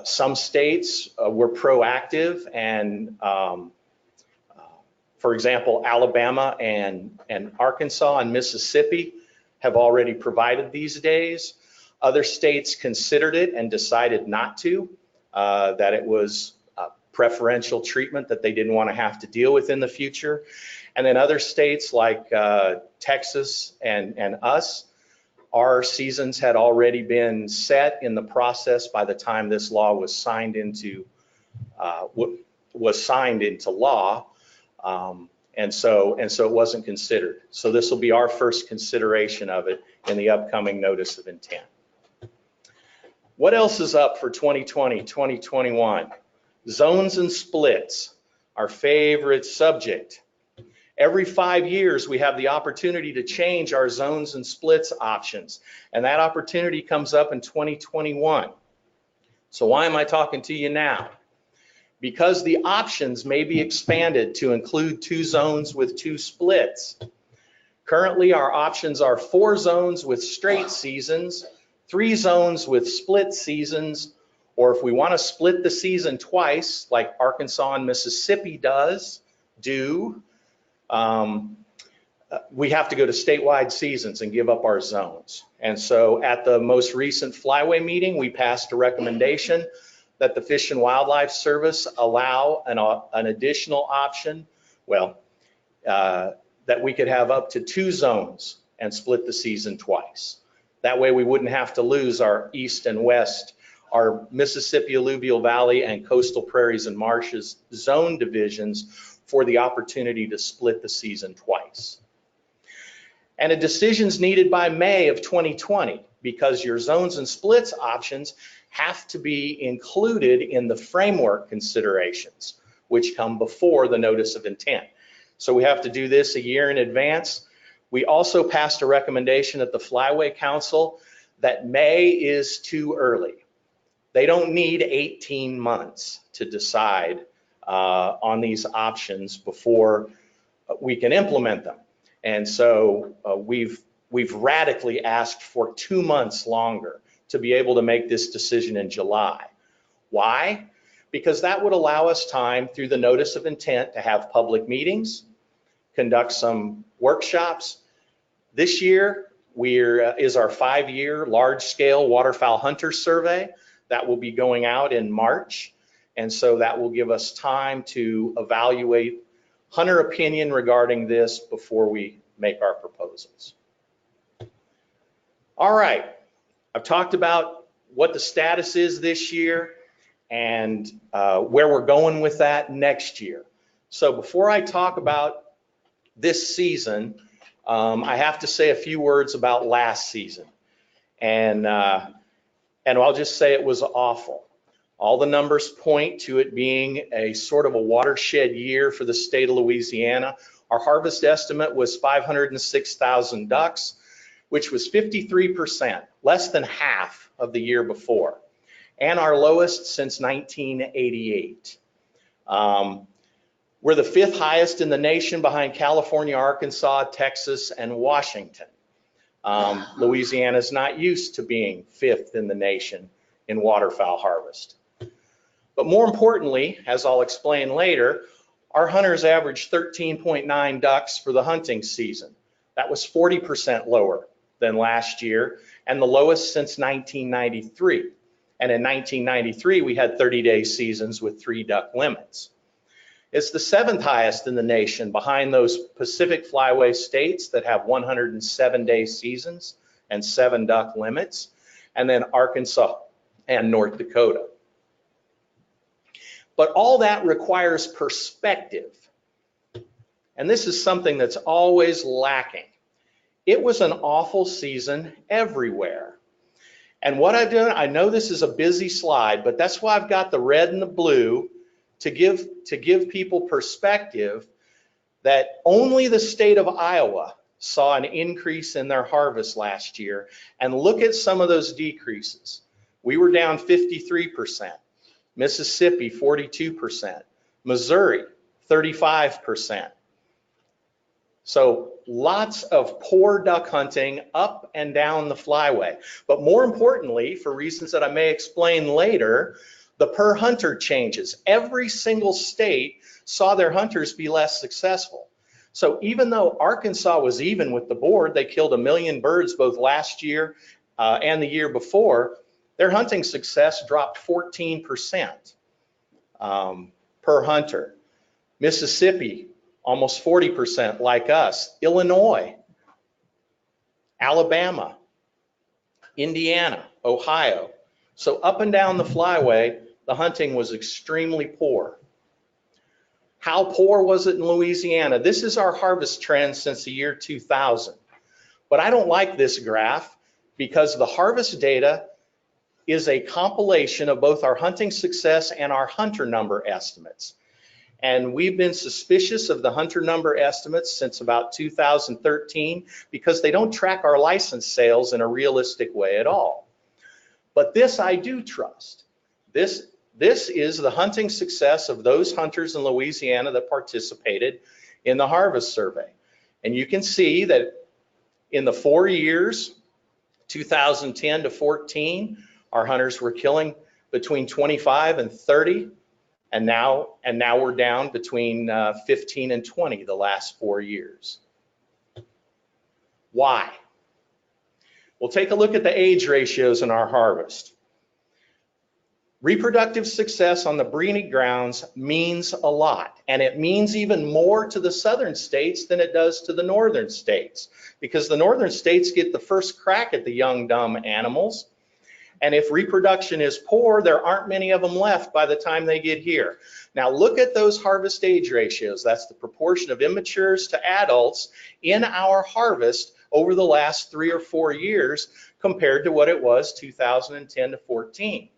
Some states were proactive and, for example, Alabama and Arkansas and Mississippi have already provided these days. Other states considered it and decided not to, that it was preferential treatment that they didn't want to have to deal with in the future. And then other states like Texas and us, our seasons had already been set in the process by the time this law was signed into law, and so it wasn't considered. So this will be our first consideration of it in the upcoming notice of intent. What else is up for 2020, 2021? Zones and splits, our favorite subject. Every 5 years, we have the opportunity to change our zones and splits options, and that opportunity comes up in 2021. So why am I talking to you now? Because the options may be expanded to include 2 zones with 2 splits. Currently, our options are 4 zones with straight seasons, 3 zones with split seasons, or if we want to split the season twice, like Arkansas and Mississippi do, we have to go to statewide seasons and give up our zones. And so at the most recent Flyway meeting, we passed a recommendation that the Fish and Wildlife Service allow an additional option, that we could have up to 2 zones and split the season twice. That way we wouldn't have to lose our east and west, our Mississippi Alluvial Valley and Coastal Prairies and Marshes zone divisions for the opportunity to split the season twice. And a decision's needed by May of 2020 because your zones and splits options have to be included in the framework considerations which come before the notice of intent. So we have to do this a year in advance. We also passed a recommendation at the Flyway Council that May is too early. They don't need 18 months to decide on these options before we can implement them. And so we've radically asked for 2 months longer to be able to make this decision in July. Why? Because that would allow us time through the notice of intent to have public meetings, conduct some workshops. This year is our 5-year large-scale waterfowl hunter survey that will be going out in March. And so that will give us time to evaluate hunter opinion regarding this before we make our proposals. All right, I've talked about what the status is this year and where we're going with that next year. So before I talk about this season, I have to say a few words about last season. And I'll just say it was awful. All the numbers point to it being a sort of a watershed year for the state of Louisiana. Our harvest estimate was 506,000 ducks, which was 53%, less than half of the year before, and our lowest since 1988. We're the 5th highest in the nation behind California, Arkansas, Texas, and Washington. Louisiana is not used to being 5th in the nation in waterfowl harvest. But more importantly, as I'll explain later, our hunters averaged 13.9 ducks for the hunting season. That was 40% lower than last year and the lowest since 1993. And in 1993, we had 30-day seasons with 3 duck limits. It's the 7th highest in the nation behind those Pacific Flyway states that have 107-day seasons and 7 duck limits, and then Arkansas and North Dakota. But all that requires perspective. And this is something that's always lacking. It was an awful season everywhere. And what I've done, I know this is a busy slide, but that's why I've got the red and the blue to give people perspective that only the state of Iowa saw an increase in their harvest last year. And look at some of those decreases. We were down 53%. Mississippi, 42%. Missouri, 35%. So lots of poor duck hunting up and down the flyway. But more importantly, for reasons that I may explain later, the per hunter changes. Every single state saw their hunters be less successful. So even though Arkansas was even with the board, they killed 1 million birds both last year and the year before, their hunting success dropped 14% per hunter. Mississippi, almost 40% like us. Illinois, Alabama, Indiana, Ohio. So up and down the flyway, the hunting was extremely poor. How poor was it in Louisiana? This is our harvest trend since the year 2000. But I don't like this graph because the harvest data is a compilation of both our hunting success and our hunter number estimates. And we've been suspicious of the hunter number estimates since about 2013 because they don't track our license sales in a realistic way at all. But this I do trust. This is the hunting success of those hunters in Louisiana that participated in the harvest survey. And you can see that in the 4 years, 2010 to 14, our hunters were killing between 25 and 30, and now we're down between 15 and 20 the last 4 years. Why? We'll take a look at the age ratios in our harvest. Reproductive success on the breeding grounds means a lot, and it means even more to the southern states than it does to the northern states, because the northern states get the first crack at the young, dumb animals. And if reproduction is poor, there aren't many of them left by the time they get here. Now look at those harvest age ratios. That's the proportion of immatures to adults in our harvest over the last 3 or 4 years compared to what it was 2010 to 14.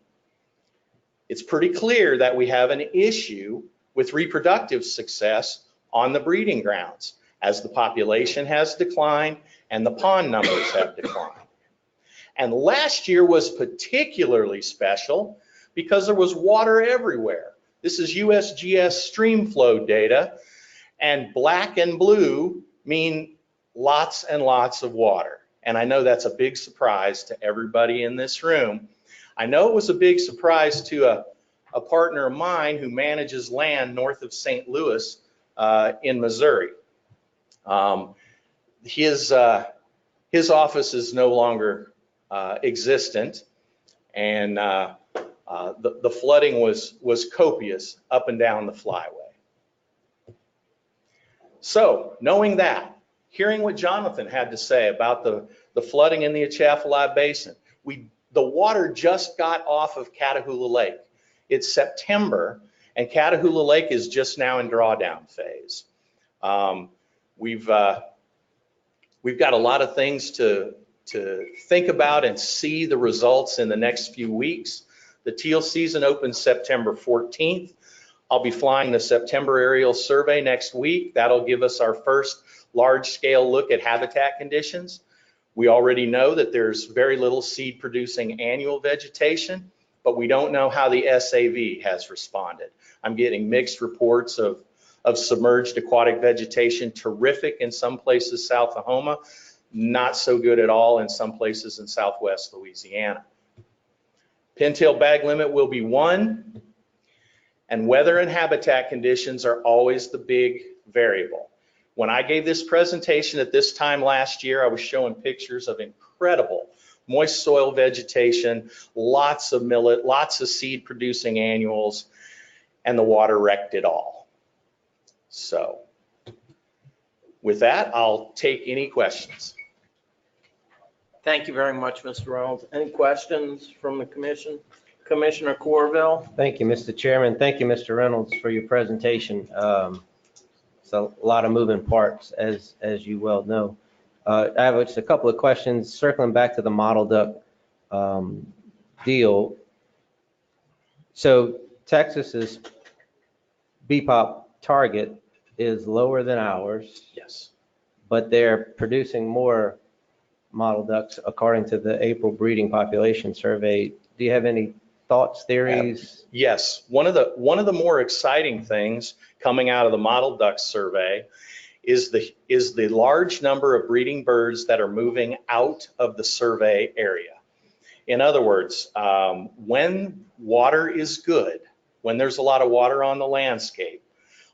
It's pretty clear that we have an issue with reproductive success on the breeding grounds as the population has declined and the pond numbers have declined. And last year was particularly special because there was water everywhere. This is USGS stream flow data, and black and blue mean lots and lots of water. And I know that's a big surprise to everybody in this room. I know it was a big surprise to a partner of mine who manages land north of St. Louis in Missouri. His office is no longer existent, and the flooding was copious up and down the flyway. So knowing that, hearing what Jonathan had to say about the flooding in the Atchafalaya Basin, the water just got off of Catahoula Lake. It's September, and Catahoula Lake is just now in drawdown phase. We've got a lot of things to think about and see the results in the next few weeks. The teal season opens September 14th. I'll be flying the September aerial survey next week. That'll give us our first large-scale look at habitat conditions. We already know that there's very little seed-producing annual vegetation, but we don't know how the SAV has responded. I'm getting mixed reports of submerged aquatic vegetation, terrific in some places south of Houma, not so good at all in some places in southwest Louisiana. Pintail bag limit will be 1, and weather and habitat conditions are always the big variable. When I gave this presentation at this time last year, I was showing pictures of incredible moist soil vegetation, lots of millet, lots of seed producing annuals, and the water wrecked it all. So with that, I'll take any questions.
Thank you very much, Mr. Reynolds. Any questions from the commission? Commissioner Corville?
Thank you, Mr. Chairman. Thank you, Mr. Reynolds, for your presentation. It's a lot of moving parts, as you well know. I have just a couple of questions circling back to the mottle duck deal. So Texas's BPOP target is lower than ours.
Yes.
But they're producing more mottle ducks according to the April breeding population survey. Do you have any thoughts, theories?
Yes. One of the more exciting things coming out of the mottle duck survey is the large number of breeding birds that are moving out of the survey area. In other words, when water is good, when there's a lot of water on the landscape,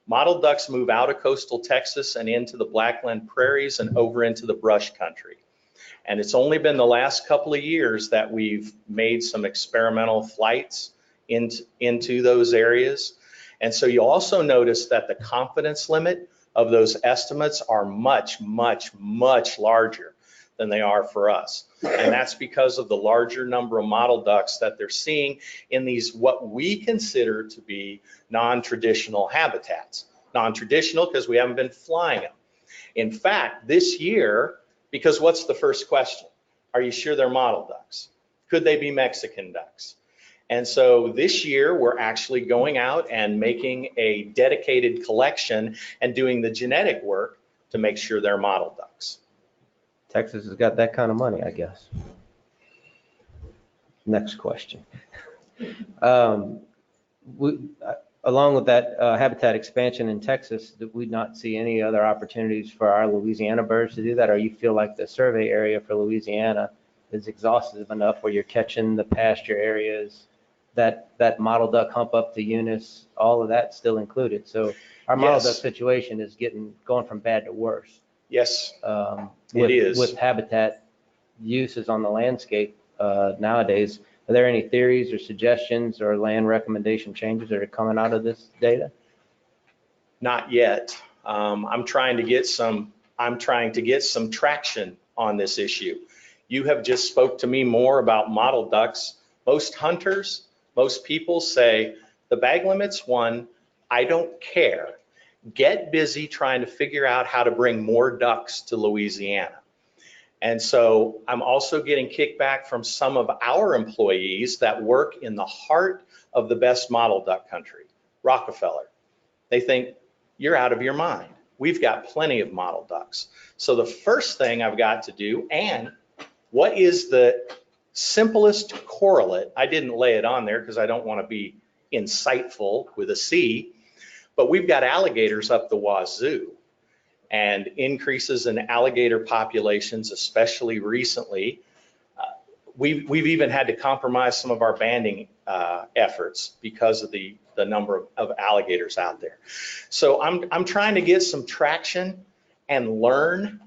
mottle ducks move out of coastal Texas and into the Blackland prairies and over into the brush country. And it's only been the last couple of years that we've made some experimental flights into those areas. And so you also notice that the confidence limit of those estimates are much, much, much larger than they are for us. And that's because of the larger number of mottle ducks that they're seeing in these, what we consider to be non-traditional habitats. Non-traditional because we haven't been flying them. In fact, this year, because what's the first question? Are you sure they're mottle ducks? Could they be Mexican ducks? And so this year, we're actually going out and making a dedicated collection and doing the genetic work to make sure they're mottle ducks.
Texas has got that kind of money, I guess. Next question. Along with that habitat expansion in Texas, did we not see any other opportunities for our Louisiana birds to do that? Or you feel like the survey area for Louisiana is exhaustive enough where you're catching the pasture areas, that mottle duck hump up to Eunice, all of that still included? So our mottle duck situation is going from bad to worse.
Yes, it is.
With habitat uses on the landscape nowadays. Are there any theories or suggestions or land recommendation changes that are coming out of this data?
Not yet. I'm trying to get some traction on this issue. You have just spoke to me more about mottle ducks. Most hunters, most people say the bag limit's 1, I don't care. Get busy trying to figure out how to bring more ducks to Louisiana. And so I'm also getting kickback from some of our employees that work in the heart of the best mottle duck country, Rockefeller. they think you're out of your mind. We've got plenty of model ducks. So the first thing I've got to do, and what is the simplest correlate? I didn't lay it on there because I don't want to be insightful with a C, but we've got alligators up the wazoo, and increases in alligator populations, especially recently. We've even had to compromise some of our banding efforts because of the number of alligators out there. So I'm trying to get some traction and learn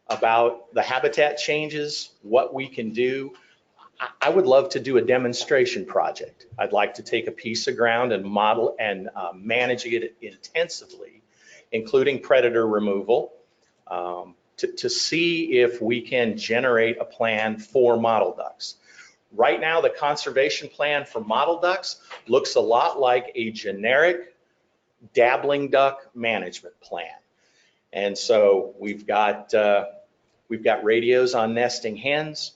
about the habitat changes, what we can do. I would love to do a demonstration project. I'd like to take a piece of ground and model and manage it intensively, including predator removal, to see if we can generate a plan for model ducks. Right now, the conservation plan for model ducks looks a lot like a generic dabbling duck management plan. And so we've got radios on nesting hens,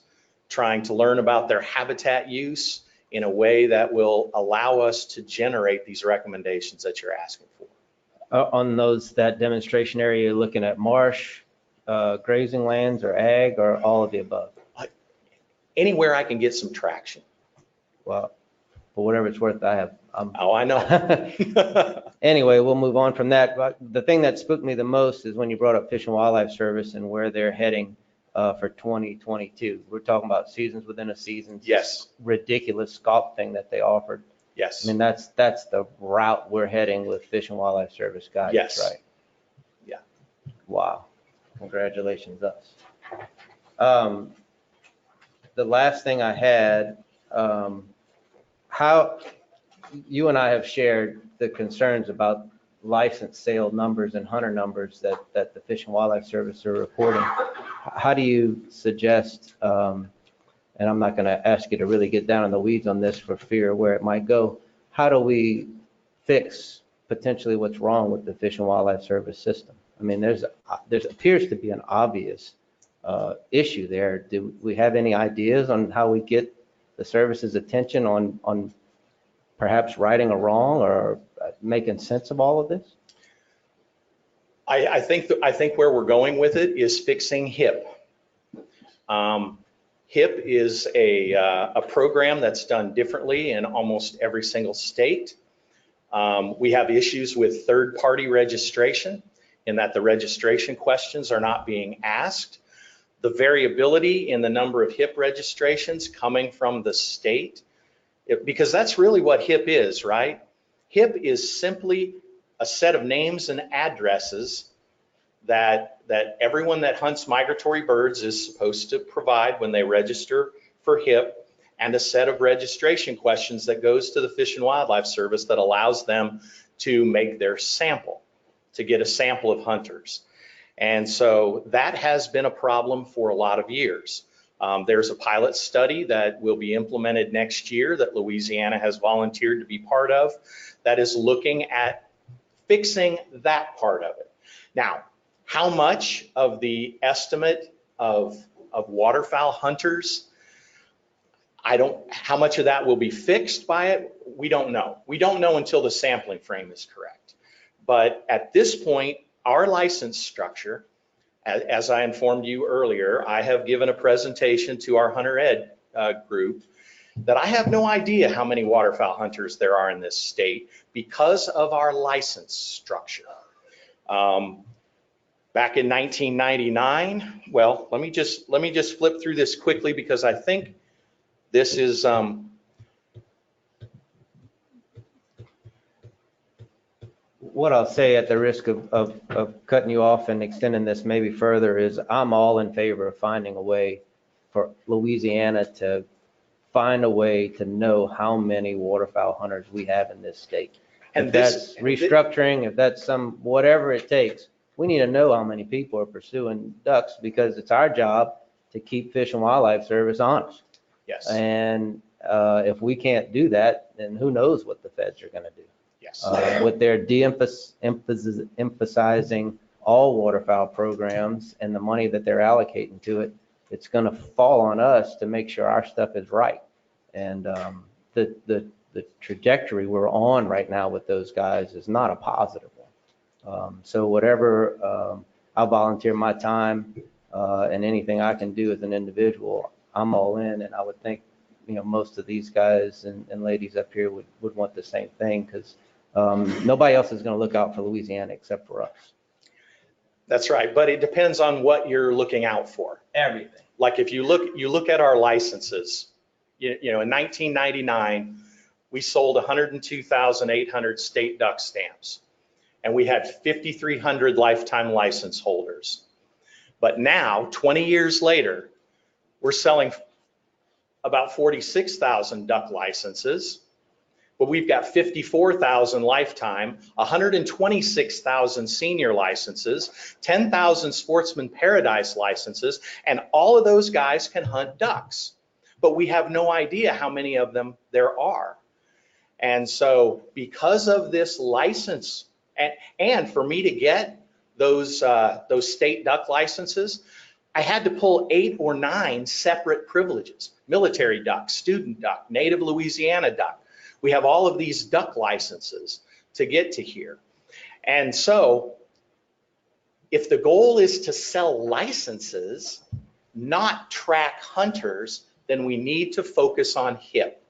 trying to learn about their habitat use in a way that will allow us to generate these recommendations that you're asking for.
On that demonstration area, you're looking at marsh, grazing lands, or ag, or all of the above?
Anywhere I can get some traction.
Well, for whatever it's worth,
Oh, I know.
Anyway, we'll move on from that. But the thing that spooked me the most is when you brought up Fish and Wildlife Service and where they're heading for 2022. We're talking about seasons within a season.
Yes.
Ridiculous scope thing that they offered.
Yes.
I mean, that's the route we're heading with Fish and Wildlife Service guidance,
Yes.
right?
Yeah.
Wow. Congratulations, us. The last thing I had, how you and I have shared the concerns about license sale numbers and hunter numbers that the Fish and Wildlife Service are reporting. How do you suggest, and I'm not going to ask you to really get down in the weeds on this for fear of where it might go, how do we fix potentially what's wrong with the Fish and Wildlife Service system? I mean, there appears to be an obvious issue there. Do we have any ideas on how we get the service's attention on perhaps righting a wrong or making sense of all of this?
I think where we're going with it is fixing HIP. HIP is a program that's done differently in almost every single state. We have issues with third-party registration in that the registration questions are not being asked. The variability in the number of HIP registrations coming from the state, because that's really what HIP is, right? HIP is simply a set of names and addresses that everyone that hunts migratory birds is supposed to provide when they register for HIP, and a set of registration questions that goes to the Fish and Wildlife Service that allows them to make their sample, to get a sample of hunters. And so that has been a problem for a lot of years. There's a pilot study that will be implemented next year that Louisiana has volunteered to be part of that is looking at fixing that part of it. Now, how much of the estimate of waterfowl hunters, how much of that will be fixed by it, we don't know. We don't know until the sampling frame is correct. But at this point, our license structure, as I informed you earlier, I have given a presentation to our Hunter Ed group that I have no idea how many waterfowl hunters there are in this state because of our license structure. Back in 1999, well, let me just flip through this quickly because I think this is
what I'll say at the risk of cutting you off and extending this maybe further is I'm all in favor of finding a way for Louisiana to find a way to know how many waterfowl hunters we have in this state.
And
if that's restructuring, if that's whatever it takes, we need to know how many people are pursuing ducks because it's our job to keep Fish and Wildlife Service honest.
Yes.
And if we can't do that, then who knows what the feds are going to do.
Yes.
With their de-emphasizing all waterfowl programs and the money that they're allocating to it, it's going to fall on us to make sure our stuff is right. And the trajectory we're on right now with those guys is not a positive one. So whatever, I'll volunteer my time and anything I can do as an individual, I'm all in. And I would think, most of these guys and ladies up here would want the same thing, because nobody else is going to look out for Louisiana except for us.
That's right, but it depends on what you're looking out for.
Everything.
Like if you look at our licenses, in 1999, we sold 102,800 state duck stamps, and we had 5,300 lifetime license holders. But now, 20 years later, we're selling about 46,000 duck licenses, but we've got 54,000 lifetime, 126,000 senior licenses, 10,000 Sportsman Paradise licenses, and all of those guys can hunt ducks. But we have no idea how many of them there are. And so because of this license, and for me to get those state duck licenses, I had to pull 8 or 9 separate privileges: military duck, student duck, native Louisiana duck. We have all of these duck licenses to get to here. And so if the goal is to sell licenses, not track hunters, then we need to focus on HIP.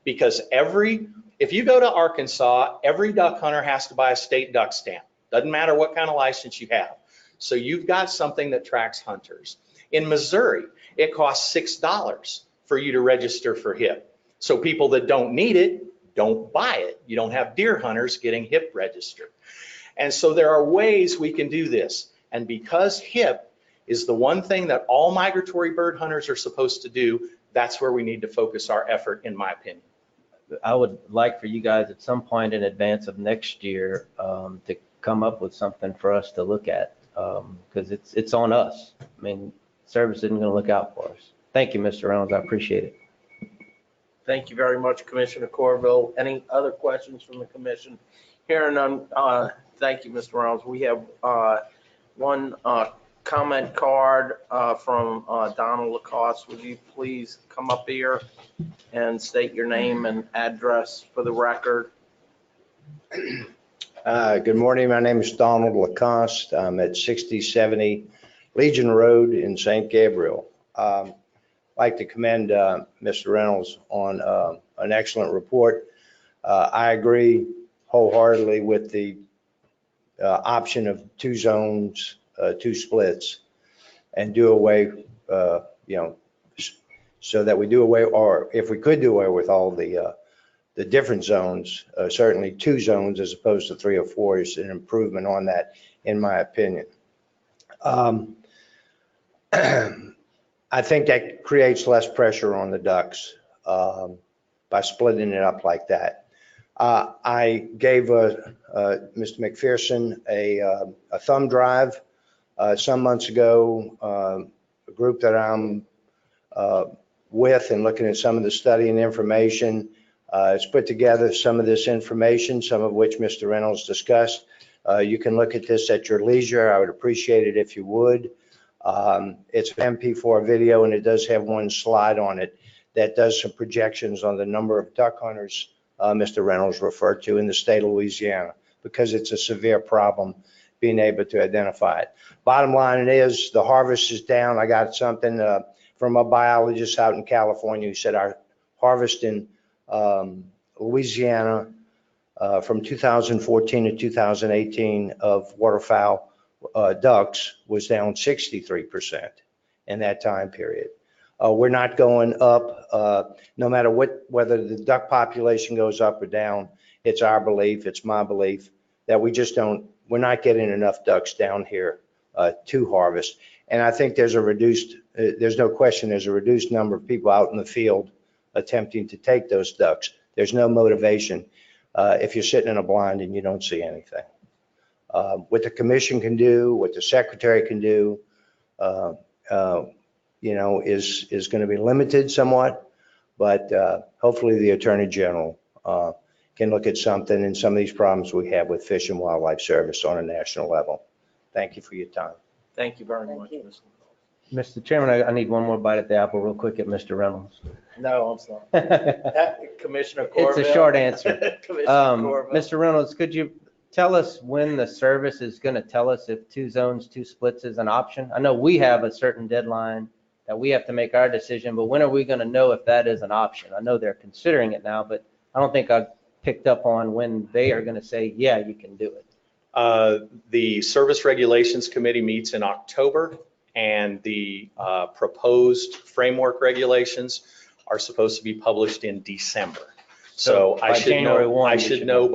Because if you go to Arkansas, every duck hunter has to buy a state duck stamp. Doesn't matter what kind of license you have. So you've got something that tracks hunters. In Missouri, it costs $6 for you to register for HIP. So people that don't need it, don't buy it. You don't have deer hunters getting HIP registered. And so there are ways we can do this. And because HIP is the one thing that all migratory bird hunters are supposed to do, that's where we need to focus our effort, in my opinion.
I would like for you guys at some point in advance of next year to come up with something for us to look at, because it's on us. I mean, service isn't going to look out for us. Thank you, Mr. Reynolds. I appreciate it.
Thank you very much, Commissioner Corville. Any other questions from the commission? Hearing none, thank you, Mr. Reynolds. We have one comment card from Donald Lacoste. Would you please come up here and state your name and address for the record?
Good morning. My name is Donald Lacoste. I'm at 6070 Legion Road in St. Gabriel. I'd like to commend Mr. Reynolds on an excellent report. I agree wholeheartedly with the option of 2 zones, 2 splits, and do away, so that we do away, or if we could do away with all the different zones, certainly 2 zones as opposed to 3 or 4 is an improvement on that, in my opinion. I think that creates less pressure on the ducks by splitting it up like that. I gave Mr. McPherson a thumb drive some months ago. A group that I'm with and looking at some of the study and information has put together some of this information, some of which Mr. Reynolds discussed. You can look at this at your leisure. I would appreciate it if you would. It's an MP4 video, and it does have one slide on it that does some projections on the number of duck hunters Mr. Reynolds referred to in the state of Louisiana, because it's a severe problem being able to identify it. Bottom line is the harvest is down. I got something from a biologist out in California who said our harvest in Louisiana from 2014 to 2018 of waterfowl ducks was down 63% in that time period. We're not going up, no matter whether the duck population goes up or down. It's our belief, it's my belief, that we're not getting enough ducks down here to harvest. And I think there's no question there's a reduced number of people out in the field attempting to take those ducks. There's no motivation if you're sitting in a blind and you don't see anything. What the commission can do, what the secretary can do, is going to be limited somewhat, but hopefully the Attorney General can look at something and some of these problems we have with Fish and Wildlife Service on a national level. Thank you for your time.
Thank you very much, Mr.
Mr. Chairman, I need one more bite at the apple real quick at Mr. Reynolds.
No, I'm sorry. Commissioner Corville.
It's a short answer.
Commissioner Corville.
Mr. Reynolds, could you tell us when the service is going to tell us if 2 zones, 2 splits is an option? I know we have a certain deadline that we have to make our decision, but when are we going to know if that is an option? I know they're considering it now, but I don't think I've picked up on when they are going to say, yeah, you can do it.
The Service Regulations Committee meets in October, and the proposed framework regulations are supposed to be published in December. So
by
I should
January
know,
1,
I
we
should
should
know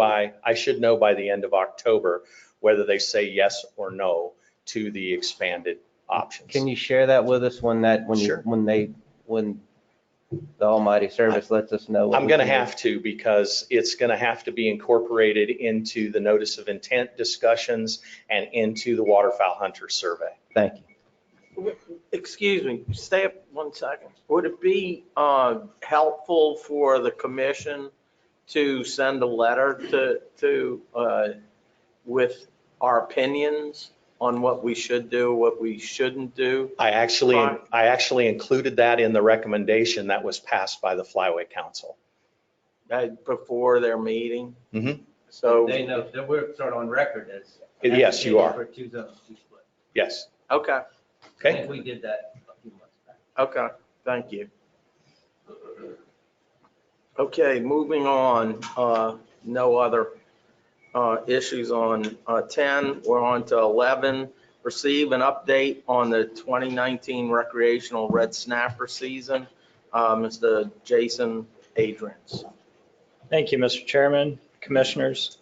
know.
by the end of October whether they say yes or no to the expanded options.
Can you share that with us when
Sure.
when the Almighty Service lets us know?
I'm going to have to, because it's going to have to be incorporated into the notice of intent discussions and into the waterfowl hunter survey.
Thank you.
Excuse me, stay up 1 second. Would it be helpful for the commission to send a letter with our opinions on what we should do, what we shouldn't do?
I actually included that in the recommendation that was passed by the Flyway Council.
Before their meeting?
Mhm.
So,
They know that we're sort of on record as.
Yes, you are.
For 2 zones, 2 split.
Yes.
okay,
I
Okay.
think we did that a few months back.
okay, thank you. Okay, moving on, no other issues on 10. We're on to 11. Receive an update on the 2019 recreational red snapper season. Mr. Jason Adrians.
Thank you, Mr. Chairman, Commissioners.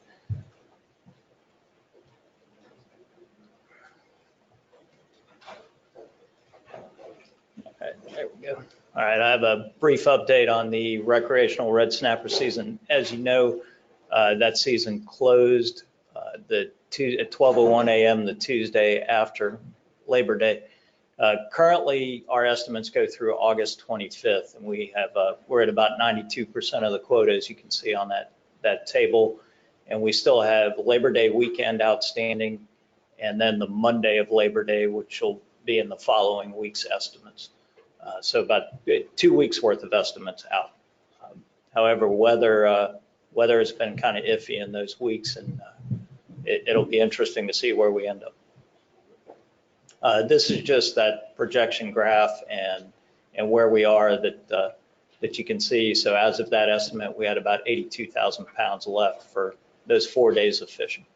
Okay, there we go. All right, I have a brief update on the recreational red snapper season. As you know, that season closed at 12:01 a.m. the Tuesday after Labor Day. Currently, our estimates go through August 25th, and we're at about 92% of the quota, as you can see on that table. And we still have Labor Day weekend outstanding, and then the Monday of Labor Day, which will be in the following week's estimates. So about 2 weeks worth of estimates out. However, weather has been kind of iffy in those weeks, and it'll be interesting to see where we end up. This is just that projection graph and where we are that you can see. So as of that estimate, we had about 82,000 pounds left for those 4 days of fishing.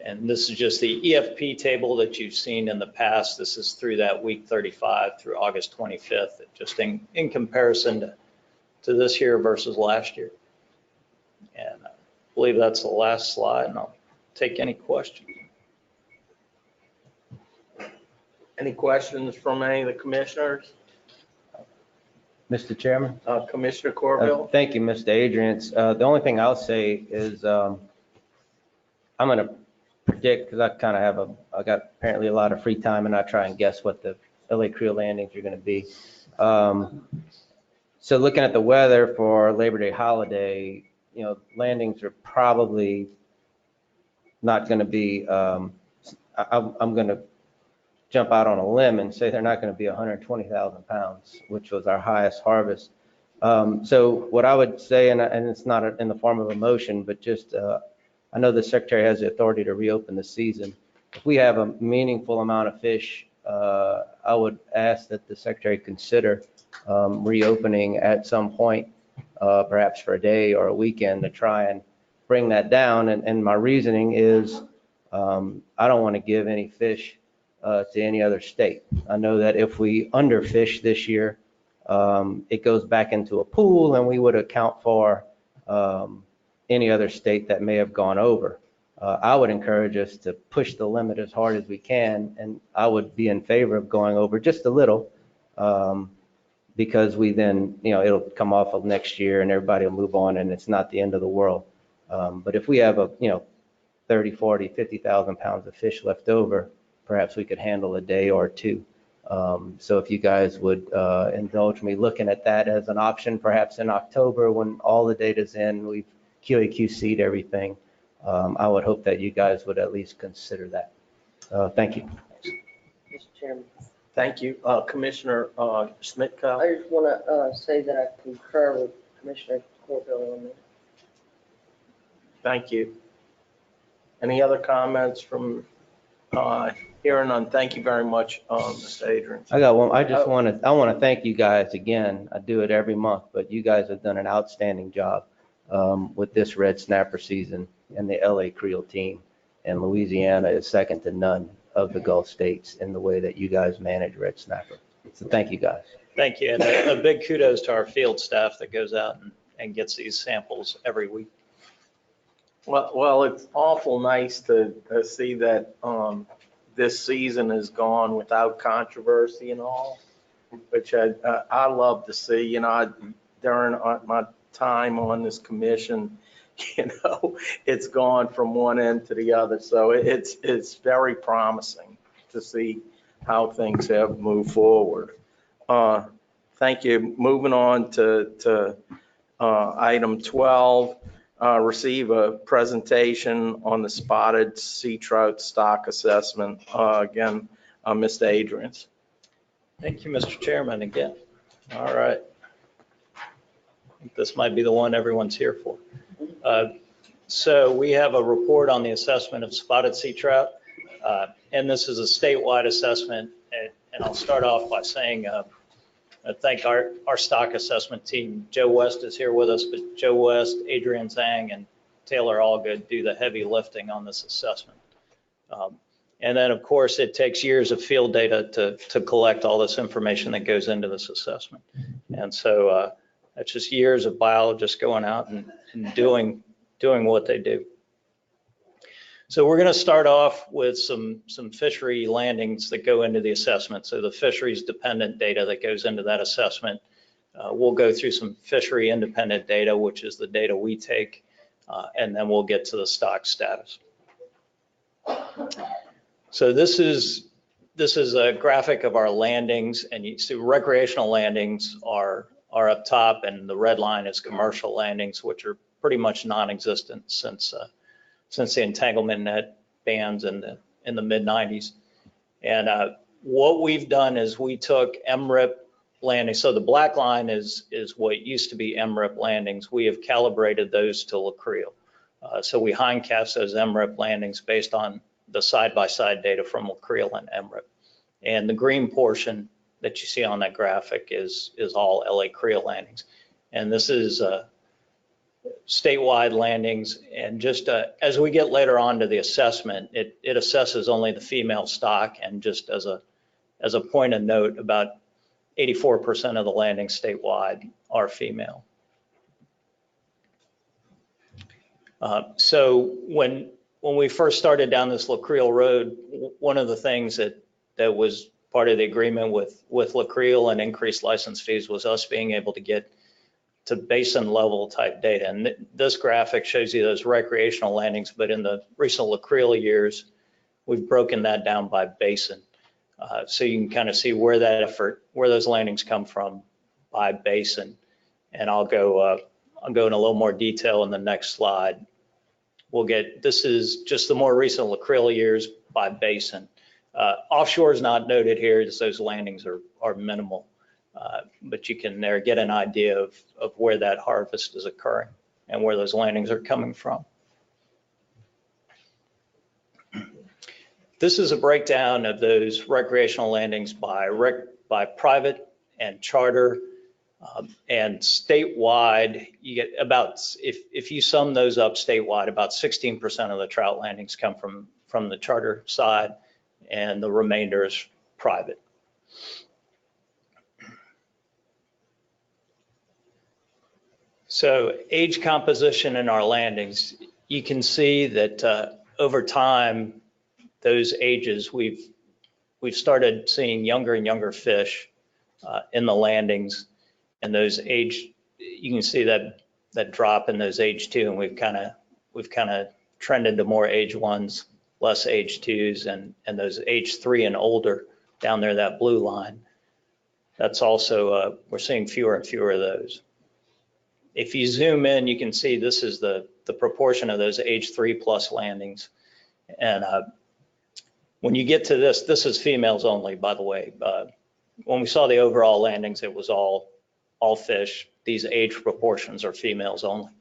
And this is just the EFP table that you've seen in the past. This is through that week 35 through August 25th, just in comparison to this year versus last year. And I believe that's the last slide, and I'll take any questions.
Any questions from any of the commissioners?
Mr. Chairman?
Commissioner Corville?
Thank you, Mr. Adrians. The only thing I'll say is I'm going to predict, because I got apparently a lot of free time, and I try and guess what the LA Creel landings are going to be. So looking at the weather for Labor Day holiday, landings are probably not going to be, I'm going to jump out on a limb and say they're not going to be 120,000 pounds, which was our highest harvest. So what I would say, and it's not in the form of a motion, but just I know the Secretary has the authority to reopen the season. If we have a meaningful amount of fish, I would ask that the Secretary consider reopening at some point, perhaps for a day or a weekend, to try and bring that down. And my reasoning is I don't want to give any fish to any other state. I know that if we underfish this year, it goes back into a pool, and we would account for any other state that may have gone over. I would encourage us to push the limit as hard as we can, and I would be in favor of going over just a little, because we then, it'll come off of next year and everybody will move on, and it's not the end of the world. But if we have 30, 40, 50,000 pounds of fish left over, perhaps we could handle a day or two. So if you guys would indulge me looking at that as an option, perhaps in October when all the data's in, we've QAQC'd everything, I would hope that you guys would at least consider that. Thank you.
Mr. Chairman,
Thank you. Commissioner Smitko?
I just want to say that I concur with Commissioner Corville on
Thank you. Any other comments from, hearing none? Thank you very much, Mr. Adrian.
I got one. I want to thank you guys again. I do it every month, but you guys have done an outstanding job with this red snapper season, and the LA Creel team. And Louisiana is second to none of the Gulf states in the way that you guys manage red snapper. So thank you guys.
Thank you. And a big kudos to our field staff that goes out and gets these samples every week.
Well, it's awful nice to see that this season has gone without controversy and all, which I love to see. You know, during my time on this commission, you know, it's gone from one end to the other. So it's very promising to see how things have moved forward. Thank you. Moving on to item 12. Receive a presentation on the spotted sea trout stock assessment. Again, Mr. Adrians.
Thank you, Mr. Chairman, again. All right. I think this might be the one everyone's here for. So we have a report on the assessment of spotted sea trout, and this is a statewide assessment. And I'll start off by saying I thank our stock assessment team. Joe West is here with us, but Joe West, Adrian Zhang, and Taylor Allgood do the heavy lifting on this assessment. And then, of course, it takes years of field data to collect all this information that goes into this assessment. And so that's just years of biologists going out and doing what they do. So we're going to start off with some fishery landings that go into the assessment. So the fisheries dependent data that goes into that assessment. We'll go through some fishery independent data, which is the data we take, and then we'll get to the stock status. So this is a graphic of our landings, and you see recreational landings are up top, and the red line is commercial landings, which are pretty much non-existent since the entanglement net bans in the mid-90s. And what we've done is we took MRIP landings. So the black line is what used to be MRIP landings. We have calibrated those to LaCreel. So we hindcast those MRIP landings based on the side-by-side data from LaCreel and MRIP. And the green portion that you see on that graphic is all LA Creel landings. And this is statewide landings, and just as we get later on to the assessment, it assesses only the female stock, and just as a point of note, about 84% of the landings statewide are female. So when we first started down this LaCreel road, one of the things that was part of the agreement with LaCreel and increased license fees was us being able to get to basin level type data. And this graphic shows you those recreational landings, but in the recent LaCreel years, we've broken that down by basin. So you can kind of see where those landings come from by basin. And I'll go in a little more detail in the next slide. This is just the more recent LaCreel years by basin. Offshore is not noted here, as those landings are minimal. But you can there get an idea of where that harvest is occurring and where those landings are coming from. This is a breakdown of those recreational landings by private and charter, and statewide. You get about, if you sum those up statewide, about 16% of the trout landings come from the charter side, and the remainder is private. So age composition in our landings, you can see that over time, those ages, we've started seeing younger and younger fish in the landings, and those age, you can see that drop in those age 2, and we've kind of trended to more age 1s, less age 2s, and those age 3 and older down there, that blue line. That's also, we're seeing fewer and fewer of those. If you zoom in, you can see this is the proportion of those age 3 plus landings. And when you get to this is females only, by the way. When we saw the overall landings, it was all fish. These age proportions are females only.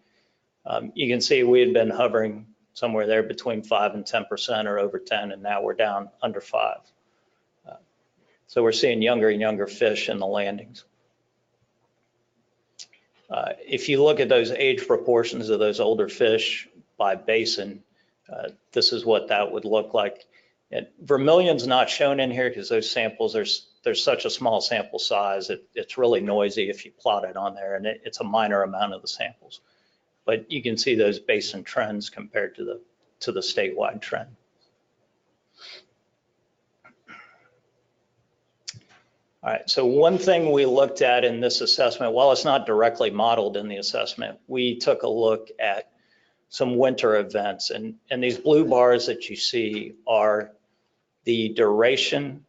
You can see we had been hovering somewhere there between 5 and 10% or over 10, and now we're down under 5. So we're seeing younger and younger fish in the landings. If you look at those age proportions of those older fish by basin, this is what that would look like. And Vermilion's not shown in here because those samples, there's such a small sample size, it's really noisy if you plot it on there, and it's a minor amount of the samples. But you can see those basin trends compared to the statewide trend. All right, so one thing we looked at in this assessment, while it's not directly modeled in the assessment, we took a look at some winter events. And these blue bars that you see are the duration,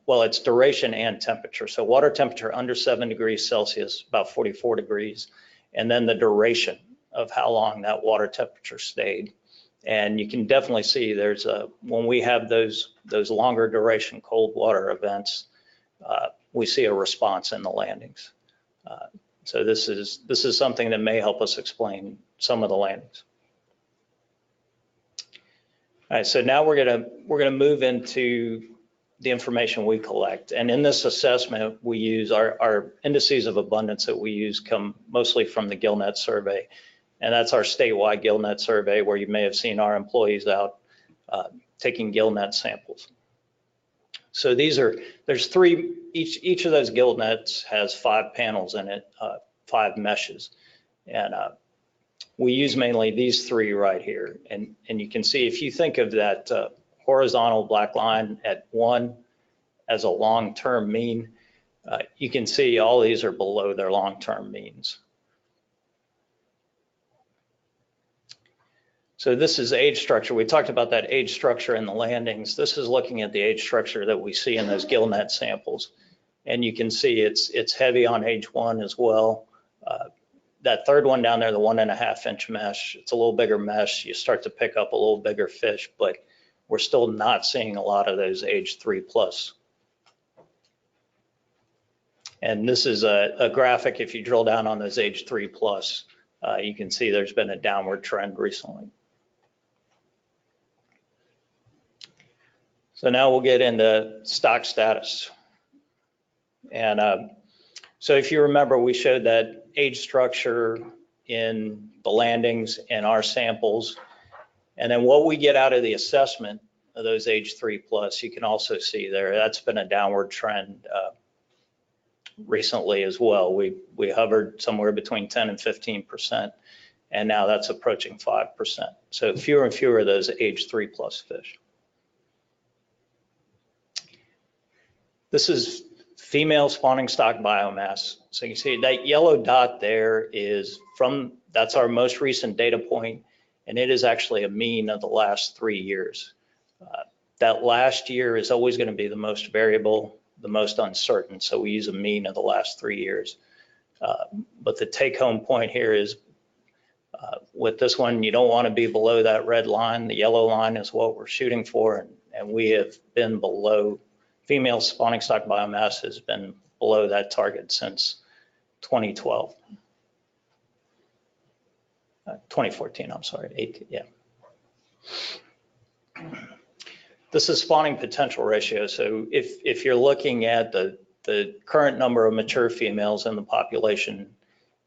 well, it's duration and temperature. So water temperature under 7 degrees Celsius, about 44 degrees, and then the duration of how long that water temperature stayed. And you can definitely see when we have those longer duration cold water events, we see a response in the landings. So this is something that may help us explain some of the landings. All right, so now we're gonna move into the information we collect. And in this assessment, we use our indices of abundance that we use come mostly from the GillNet survey. And that's our statewide GillNet survey where you may have seen our employees out taking GillNet samples. So there's 3, each of those GillNets has 5 panels in it, 5 meshes. And we use mainly these 3 right here. And you can see if you think of that horizontal black line at 1 as a long-term mean, you can see all these are below their long-term means. So this is age structure. We talked about that age structure in the landings. This is looking at the age structure that we see in those GillNet samples. And you can see it's heavy on age 1 as well. That third one down there, the 1.5 inch mesh, it's a little bigger mesh. You start to pick up a little bigger fish, but we're still not seeing a lot of those age 3+. And this is a graphic. If you drill down on those age 3+, you can see there's been a downward trend recently. So now we'll get into stock status. And so if you remember, we showed that age structure in the landings and our samples. And then what we get out of the assessment of those age 3+, you can also see there, that's been a downward trend recently as well. We hovered somewhere between 10 and 15%, and now that's approaching 5%. So fewer and fewer of those age 3+ fish. This is female spawning stock biomass. So you see that yellow dot there that's our most recent data point, and it is actually a mean of the last 3 years. That last year is always going to be the most variable, the most uncertain. So we use a mean of the last 3 years. But the take home point here is with this one, you don't want to be below that red line. The yellow line is what we're shooting for. And we have been below. Female spawning stock biomass has been below that target since 2012. 2014, I'm sorry, 18, yeah. This is spawning potential ratio. So if you're looking at the current number of mature females in the population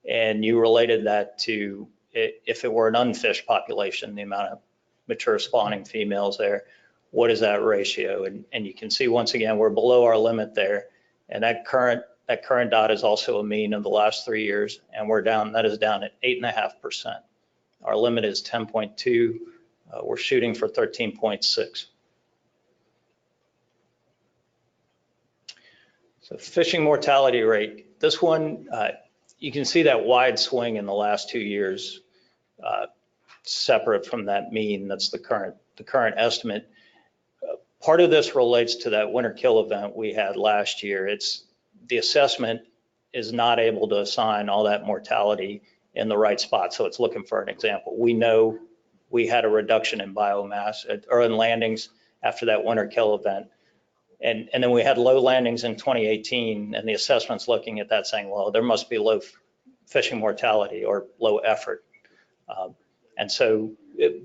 and you related that to if it were an unfished population, the amount of mature spawning females there, what is that ratio? And you can see once again, we're below our limit there. And that current dot is also a mean of the last 3 years. And that is down at 8.5%. Our limit is 10.2. We're shooting for 13.6. So fishing mortality rate, this one, you can see that wide swing in the last 2 years, separate from that mean. That's the current estimate. Part of this relates to that winter kill event we had last year. The assessment is not able to assign all that mortality in the right spot. So it's looking for an example. We know we had a reduction in biomass or in landings after that winter kill event. And then we had low landings in 2018, and the assessment's looking at that saying, well, there must be low fishing mortality or low effort. And so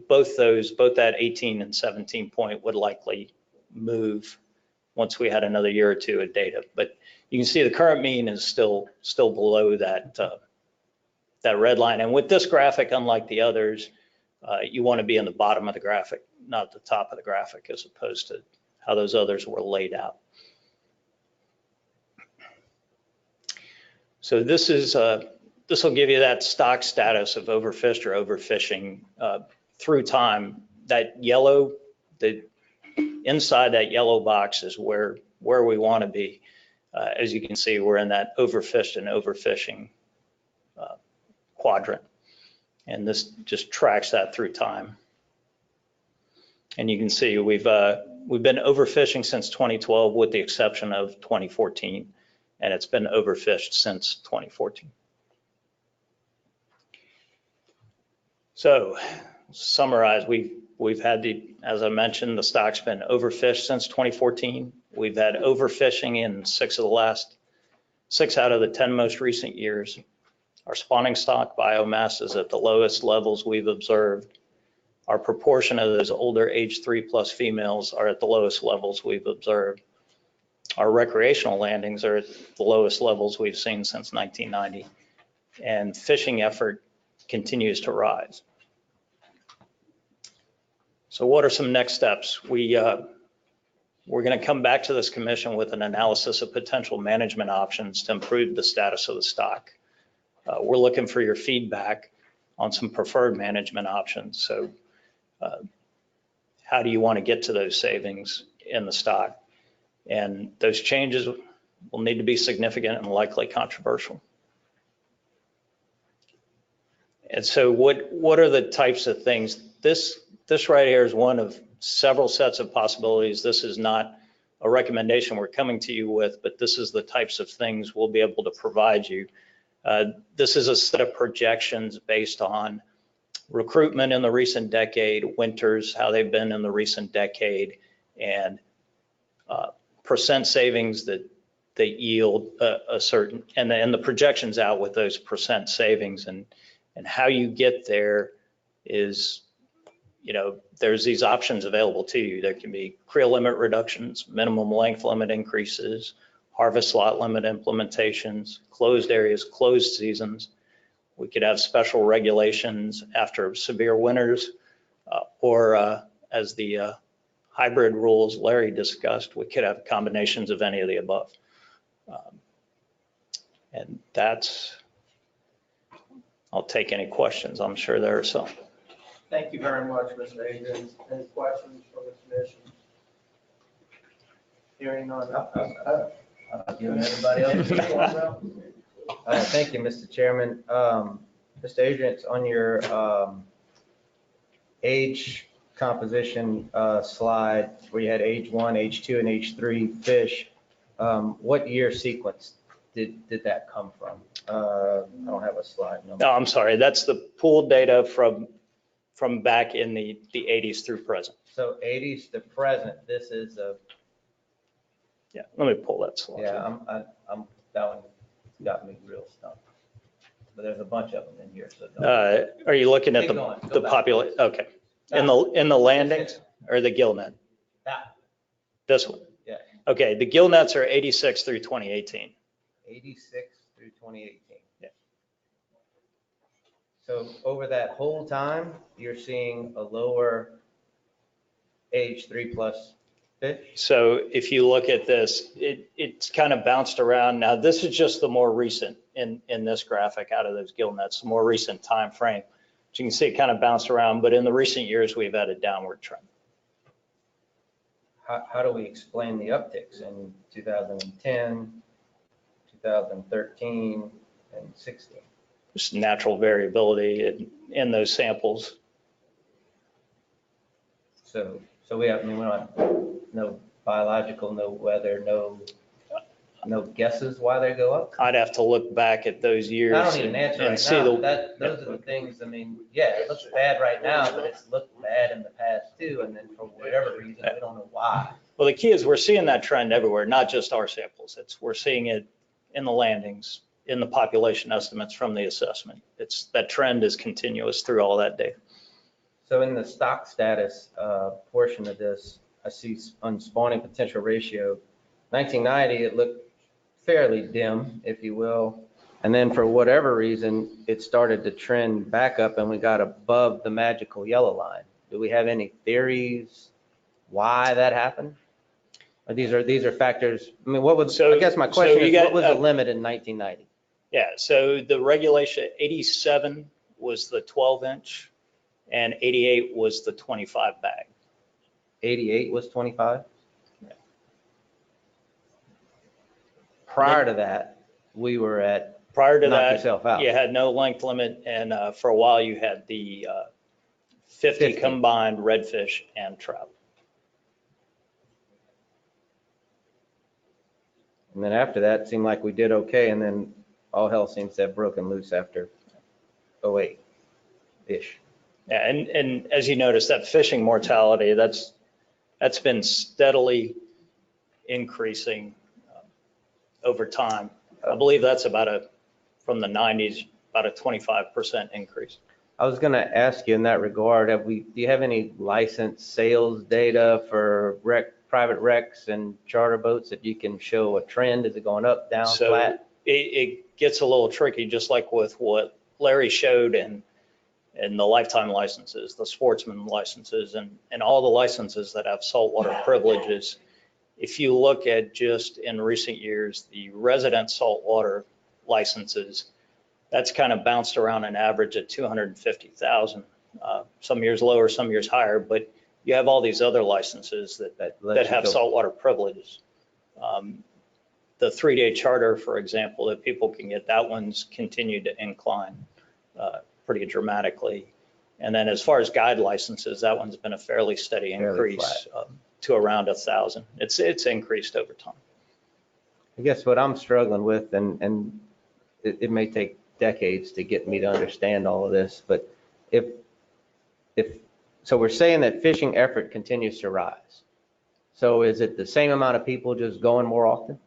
both that 18 and 17 point would likely move once we had another year or two of data. But you can see the current mean is still below that red line. And with this graphic, unlike the others, you want to be in the bottom of the graphic, not the top of the graphic, as opposed to how those others were laid out. So this will give you that stock status of overfished or overfishing through time. That yellow, inside that yellow box is where we want to be. As you can see, we're in that overfished and overfishing quadrant. And this just tracks that through time. And you can see we've been overfishing since 2012 with the exception of 2014, and it's been overfished since 2014. So summarize, we've had as I mentioned, the stock's been overfished since 2014. We've had overfishing in 6 out of the 10 most recent years. Our spawning stock biomass is at the lowest levels we've observed. Our proportion of those older age 3+ females are at the lowest levels we've observed. Our recreational landings are at the lowest levels we've seen since 1990. And fishing effort continues to rise. So what are some next steps? We're going to come back to this commission with an analysis of potential management options to improve the status of the stock. We're looking for your feedback on some preferred management options. So how do you want to get to those savings in the stock? And those changes will need to be significant and likely controversial. And so what are the types of things? This right here is one of several sets of possibilities. This is not a recommendation we're coming to you with, but this is the types of things we'll be able to provide you. This is a set of projections based on recruitment in the recent decade, winters, how they've been in the recent decade, and percent savings that yield a certain, and the projections out with those percent savings, and how you get there is, there's these options available to you. There can be creel limit reductions, minimum length limit increases, harvest slot limit implementations, closed areas, closed seasons. We could have special regulations after severe winters, or as the hybrid rules Larry discussed, we could have combinations of any of the above. And I'll take any questions. I'm sure there are some.
Thank you very much, Mr. Adrian. Any questions from the commission? Hearing none.
Giving everybody else. Thank you, Mr. Chairman. Mr. Adrian, on your age composition slide where you had age 1, age 2, and age 3 fish, what year sequence did that come from? I don't have a slide.
No, I'm sorry. That's the pooled data from back in the 80s through present.
So 80s to present, this is a.
Yeah, let me pull that slide.
Yeah, that one got me real stumped. But there's a bunch of them in here. So
are you looking at the population? Okay. In the landings or the gill net? This one?
Yeah.
Okay, the gill nets are 86 through 2018.
86 through 2018.
Yeah.
So over that whole time, you're seeing a lower age 3+ fish?
So if you look at this, it's kind of bounced around. Now, this is just the more recent in this graphic out of those gill nets, the more recent time frame. So you can see it kind of bounced around, but in the recent years, we've had a downward trend.
How do we explain the upticks in 2010, 2013, and 16?
Just natural variability in those samples.
So we have, we don't have no biological, no weather, no guesses why they go up?
I'd have to look back at those years.
I don't need an answer right now, but those are the things, yeah, it looks bad right now, but it's looked bad in the past too, and then for whatever reason, we don't know why.
Well, the key is we're seeing that trend everywhere, not just our samples. We're seeing it in the landings, in the population estimates from the assessment. That trend is continuous through all that data.
So in the stock status portion of this, I see on spawning potential ratio, 1990, it looked fairly dim, if you will. And then for whatever reason, it started to trend back up and we got above the magical yellow line. Do we have any theories why that happened? Or these are factors, I mean, I guess my question is, what was the limit in 1990?
Yeah, so the regulation, 87 was the 12-inch and 88 was the 25 bag.
88 was 25? Yeah. Prior to that, we were at
Prior to
knock
that,
yourself out.
you had no length limit, and for a while you had the 50 combined redfish and trout.
And then after that, it seemed like we did okay, and then all hell seems to have broken loose after 08-ish.
Yeah, and as you notice, that fishing mortality, that's been steadily increasing over time. I believe that's from the 90s, about a 25% increase.
I was going to ask you in that regard, do you have any licensed sales data for private wrecks and charter boats that you can show a trend? Is it going up, down, flat?
It gets a little tricky, just like with what Larry showed and the lifetime licenses, the sportsman licenses, and all the licenses that have saltwater privileges. If you look at just in recent years, the resident saltwater licenses, that's kind of bounced around an average at 250,000. Some years lower, some years higher, but you have all these other licenses that have saltwater privileges. The 3-day charter, for example, that people can get, that one's continued to incline pretty dramatically. And then as far as guide licenses, that one's been a fairly steady increase to around 1,000. It's increased over time.
I guess what I'm struggling with, and it may take decades to get me to understand all of this, but so we're saying that fishing effort continues to rise. So is it the same amount of people just going more often?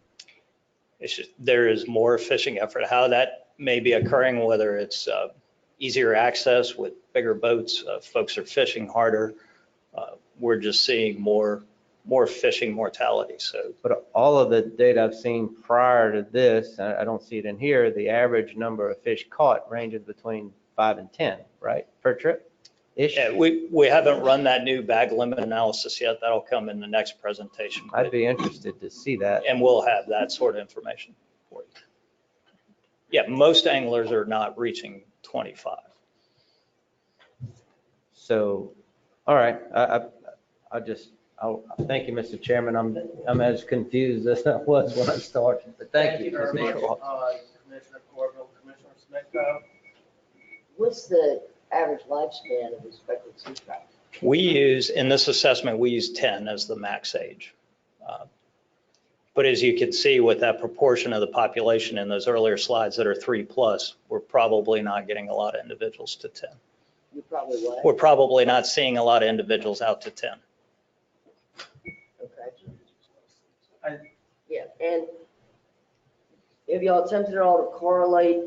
It's just, there is more fishing effort. How that may be occurring, whether it's easier access with bigger boats, folks are fishing harder. We're just seeing more fishing mortality. So,
but all of the data I've seen prior to this, I don't see it in here, the average number of fish caught ranges between 5 and 10, right, per trip?
Yeah, we haven't run that new bag limit analysis yet. That'll come in the next presentation.
I'd be interested to see that.
And we'll have that sort of information for you. Yeah, most anglers are not reaching 25.
So, all right, I'll thank you, Mr. Chairman. I'm as confused as I was when I started, but thank you.
very much, Commissioner Corbell. Commissioner Smith.
What's the average lifespan of expected sea trout?
We use, in this assessment, we use 10 as the max age. But as you can see with that proportion of the population in those earlier slides that are 3+, we're probably not getting a lot of individuals to 10.
You probably what?
We're probably not seeing a lot of individuals out to 10.
Okay. Yeah, and have y'all attempted at all to correlate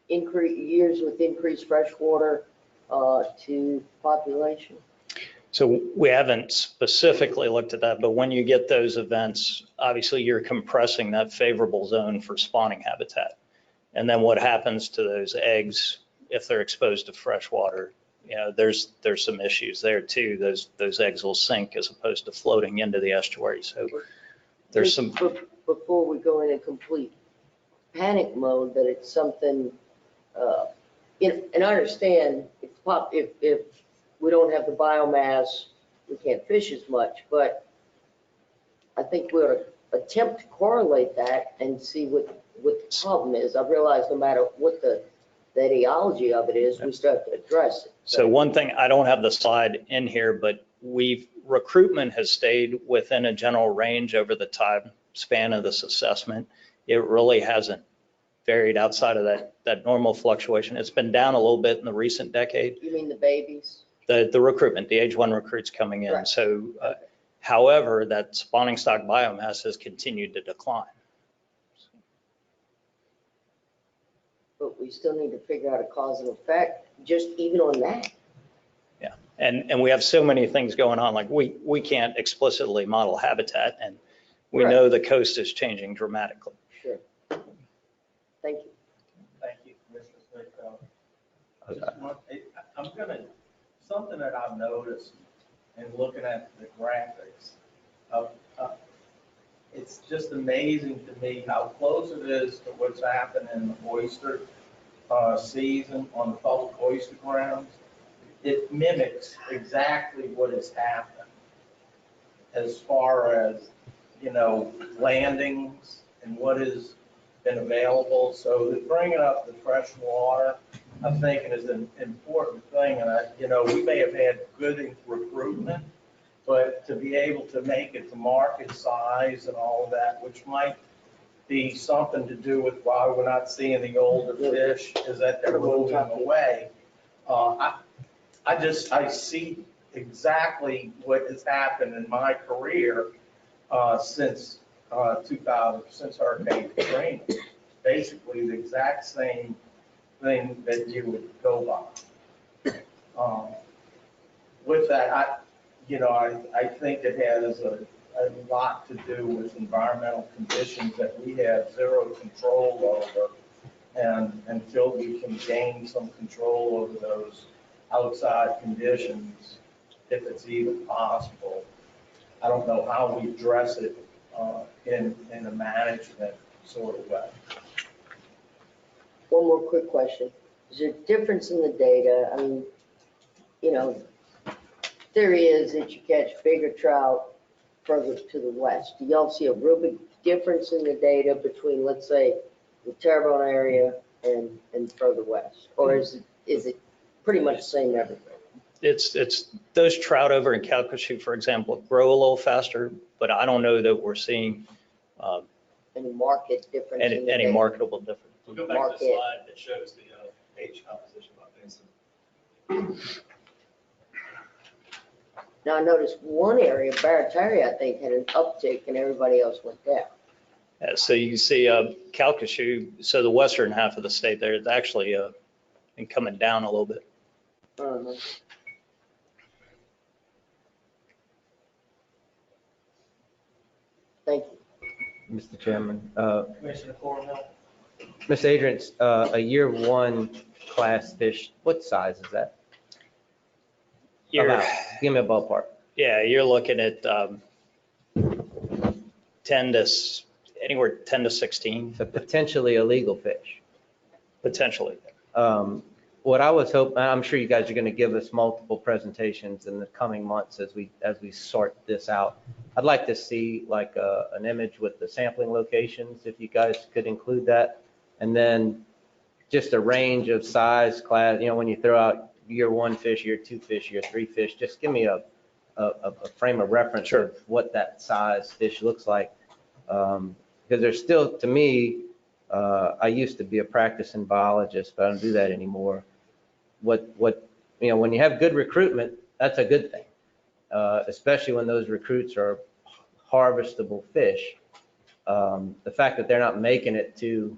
years with increased freshwater to population?
So we haven't specifically looked at that, but when you get those events, obviously you're compressing that favorable zone for spawning habitat. And then what happens to those eggs if they're exposed to fresh water? You know, there's some issues there too. Those eggs will sink as opposed to floating into the estuary. So there's some.
Before we go in a complete panic mode, that it's something, and I understand if we don't have the biomass, we can't fish as much, but I think we ought to attempt to correlate that and see what the problem is. I realize no matter what the etiology of it is, we still have to address it.
So one thing, I don't have the slide in here, but recruitment has stayed within a general range over the time span of this assessment. It really hasn't varied outside of that normal fluctuation. It's been down a little bit in the recent decade.
You mean the babies?
The recruitment, the age 1 recruits coming in. Right. So, however, that spawning stock biomass has continued to decline.
but we still need to figure out a cause and effect, just even on that.
Yeah, and we have so many things going on, like we can't explicitly model habitat, and we know the coast is changing dramatically.
Sure. Thank you.
Thank you, Commissioner Smith. I'm gonna, something that I've noticed in looking at the graphics, it's just amazing to me how close it is to what's happening in the oyster season on the public oyster grounds. It mimics exactly what has happened as far as, landings and what has been available. So bringing up the fresh water, I'm thinking is an important thing. And we may have had good recruitment, but to be able to make it to market size and all of that, which might be something to do with why we're not seeing the older fish, is that they're moving away. I see exactly what has happened in my career since 2000, since Hurricane Katrina. Basically the exact same thing that you would go by. With that, I think it has a lot to do with environmental conditions that we have zero control over. And until we can gain some control over those outside conditions, if it's even possible, I don't know how we address it in a management sort of way.
One more quick question. Is there a difference in the data? I mean, theory is that you catch bigger trout further to the west. Do y'all see a real big difference in the data between, let's say, the Terrebonne area and further west? Or is it pretty much the same everywhere?
It's those trout over in Calcasieu, for example, grow a little faster, but I don't know that we're seeing
Any market difference? in the
any
data?
marketable difference.
We'll go back to the slide that shows the age composition by basin.
Now, I noticed one area, Barataria, I think, had an uptick and everybody else went down.
So you can see Calcasieu, so the western half of the state there is actually been coming down a little bit.
Uh-huh. Thank you.
Mr. Chairman,
Commissioner Cornell?
Ms. Adrian's, a year one class fish, what size is that? About. Give me a ballpark.
Yeah, you're looking at anywhere 10 to 16.
So potentially illegal fish.
Potentially.
What I was hoping, I'm sure you guys are going to give us multiple presentations in the coming months as we sort this out. I'd like to see like an image with the sampling locations, if you guys could include that. And then just a range of size, class, when you throw out year one fish, year two fish, year three fish, just give me a frame of reference of what that size fish looks like. Because there's still, to me, I used to be a practicing biologist, but I don't do that anymore. When you have good recruitment, that's a good thing, especially when those recruits are harvestable fish. The fact that they're not making it to,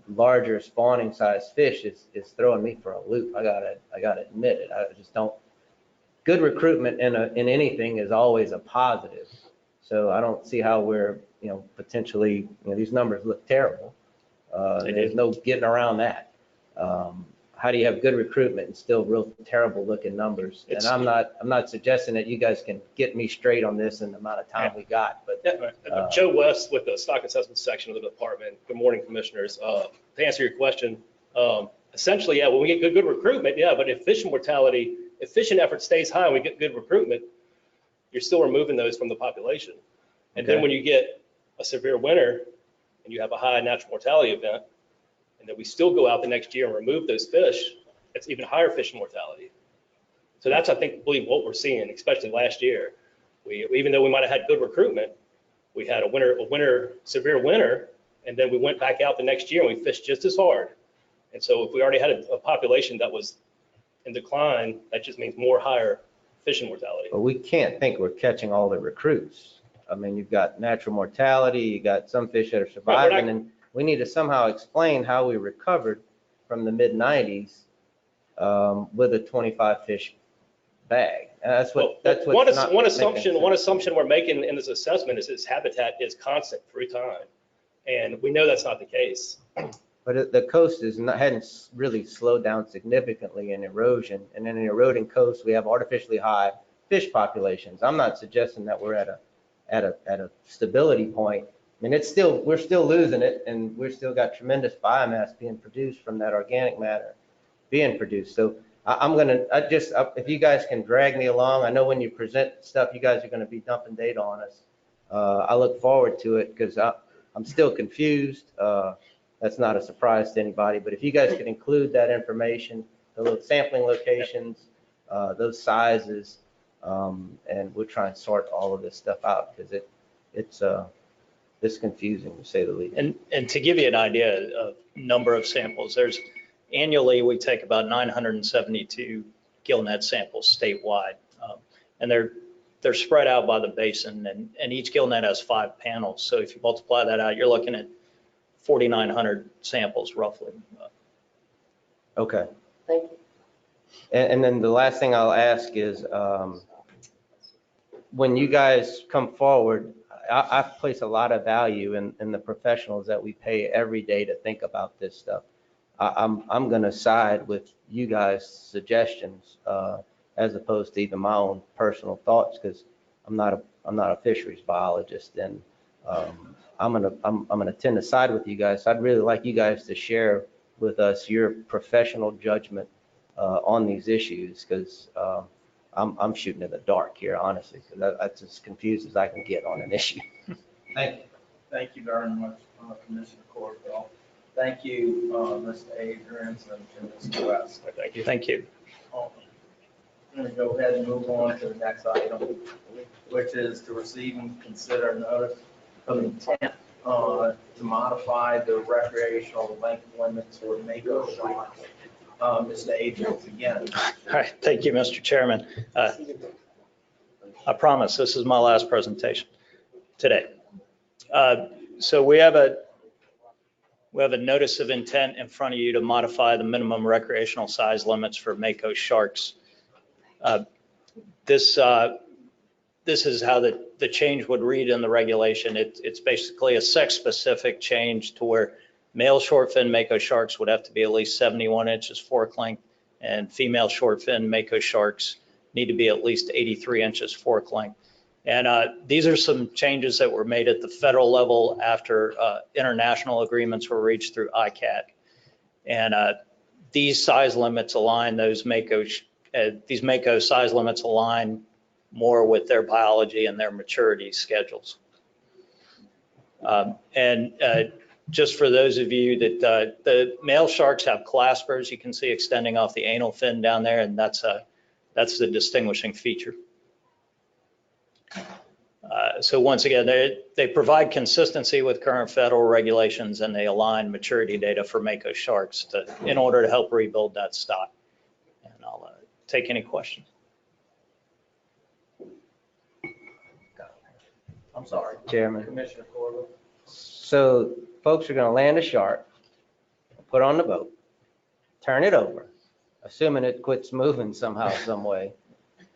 larger spawning size fish is throwing me for a loop. I gotta admit it. I just don't. Good recruitment in anything is always a positive. So I don't see how we're, potentially, these numbers look terrible. There's no getting around that. How do you have good recruitment and still real terrible looking numbers? And I'm not suggesting that you guys can get me straight on this in the amount of time we got, but.
Joe West with the stock assessment section of the department. Good morning, commissioners. To answer your question, essentially, when we get good recruitment, but if fishing mortality, if fishing effort stays high and we get good recruitment, you're still removing those from the population. And then when you get a severe winter and you have a high natural mortality event, and then we still go out the next year and remove those fish, it's even higher fishing mortality. So that's, I believe what we're seeing, especially last year. Even though we might have had good recruitment, we had a severe winter, and then we went back out the next year and we fished just as hard. And so if we already had a population that was in decline, that just means more higher fishing mortality.
But we can't think we're catching all the recruits. I mean, you've got natural mortality, you got some fish that are surviving, and We need to somehow explain how we recovered from the mid-90s with a 25 fish bag. And that's
Well,
what's
one
not
one
making
assumption,
sense.
one assumption we're making in this assessment is its habitat is constant through time. And we know that's not the case.
But the coast hadn't really slowed down significantly in erosion. And in an eroding coast, we have artificially high fish populations. I'm not suggesting that we're at a stability point. I mean, we're still losing it, and we're still got tremendous biomass being produced from that organic matter being produced. So if you guys can drag me along, I know when you present stuff, you guys are going to be dumping data on us. I look forward to it because I'm still confused. That's not a surprise to anybody, but if you guys could include that information, the little sampling locations, those sizes, and we'll try and sort all of this stuff out because it's confusing to say the least.
And to give you an idea of number of samples, annually we take about 972 gillnet samples statewide, and they're spread out by the basin, and each gillnet has 5 panels. So if you multiply that out, you're looking at 4,900 samples roughly.
Okay.
Thank you.
And then the last thing I'll ask is, when you guys come forward, I place a lot of value in the professionals that we pay every day to think about this stuff. I'm going to side with you guys' suggestions as opposed to even my own personal thoughts because I'm not a fisheries biologist, and I'm gonna tend to side with you guys. So I'd really like you guys to share with us your professional judgment on these issues because I'm shooting in the dark here, honestly, because that's as confused as I can get on an issue. Thank you.
Thank you very much, Commissioner Corbell. Thank you, Mr. Adrian and Mr. West.
Thank you. Thank you.
I'm going to go ahead and move on to the next item, which is to receive and consider notice of intent to modify the recreational length limits for Mako sharks. Mr. Adrian, again.
All right, thank you, Mr. Chairman. I promise this is my last presentation today. So we have a notice of intent in front of you to modify the minimum recreational size limits for Mako sharks. This is how the change would read in the regulation. It's basically a sex-specific change to where male short-fin Mako sharks would have to be at least 71 inches fork length, and female short-fin Mako sharks need to be at least 83 inches fork length. And these are some changes that were made at the federal level after international agreements were reached through ICAT. And these size limits align these Mako size limits align more with their biology and their maturity schedules. Just for those of you that the male sharks have claspers, you can see extending off the anal fin down there, and that's the distinguishing feature. So once again, they provide consistency with current federal regulations, and they align maturity data for Mako sharks in order to help rebuild that stock. And I'll take any questions.
I'm sorry,
Chairman.
Commissioner Corbell.
So folks are going to land a shark, put on the boat, turn it over, assuming it quits moving somehow, some way,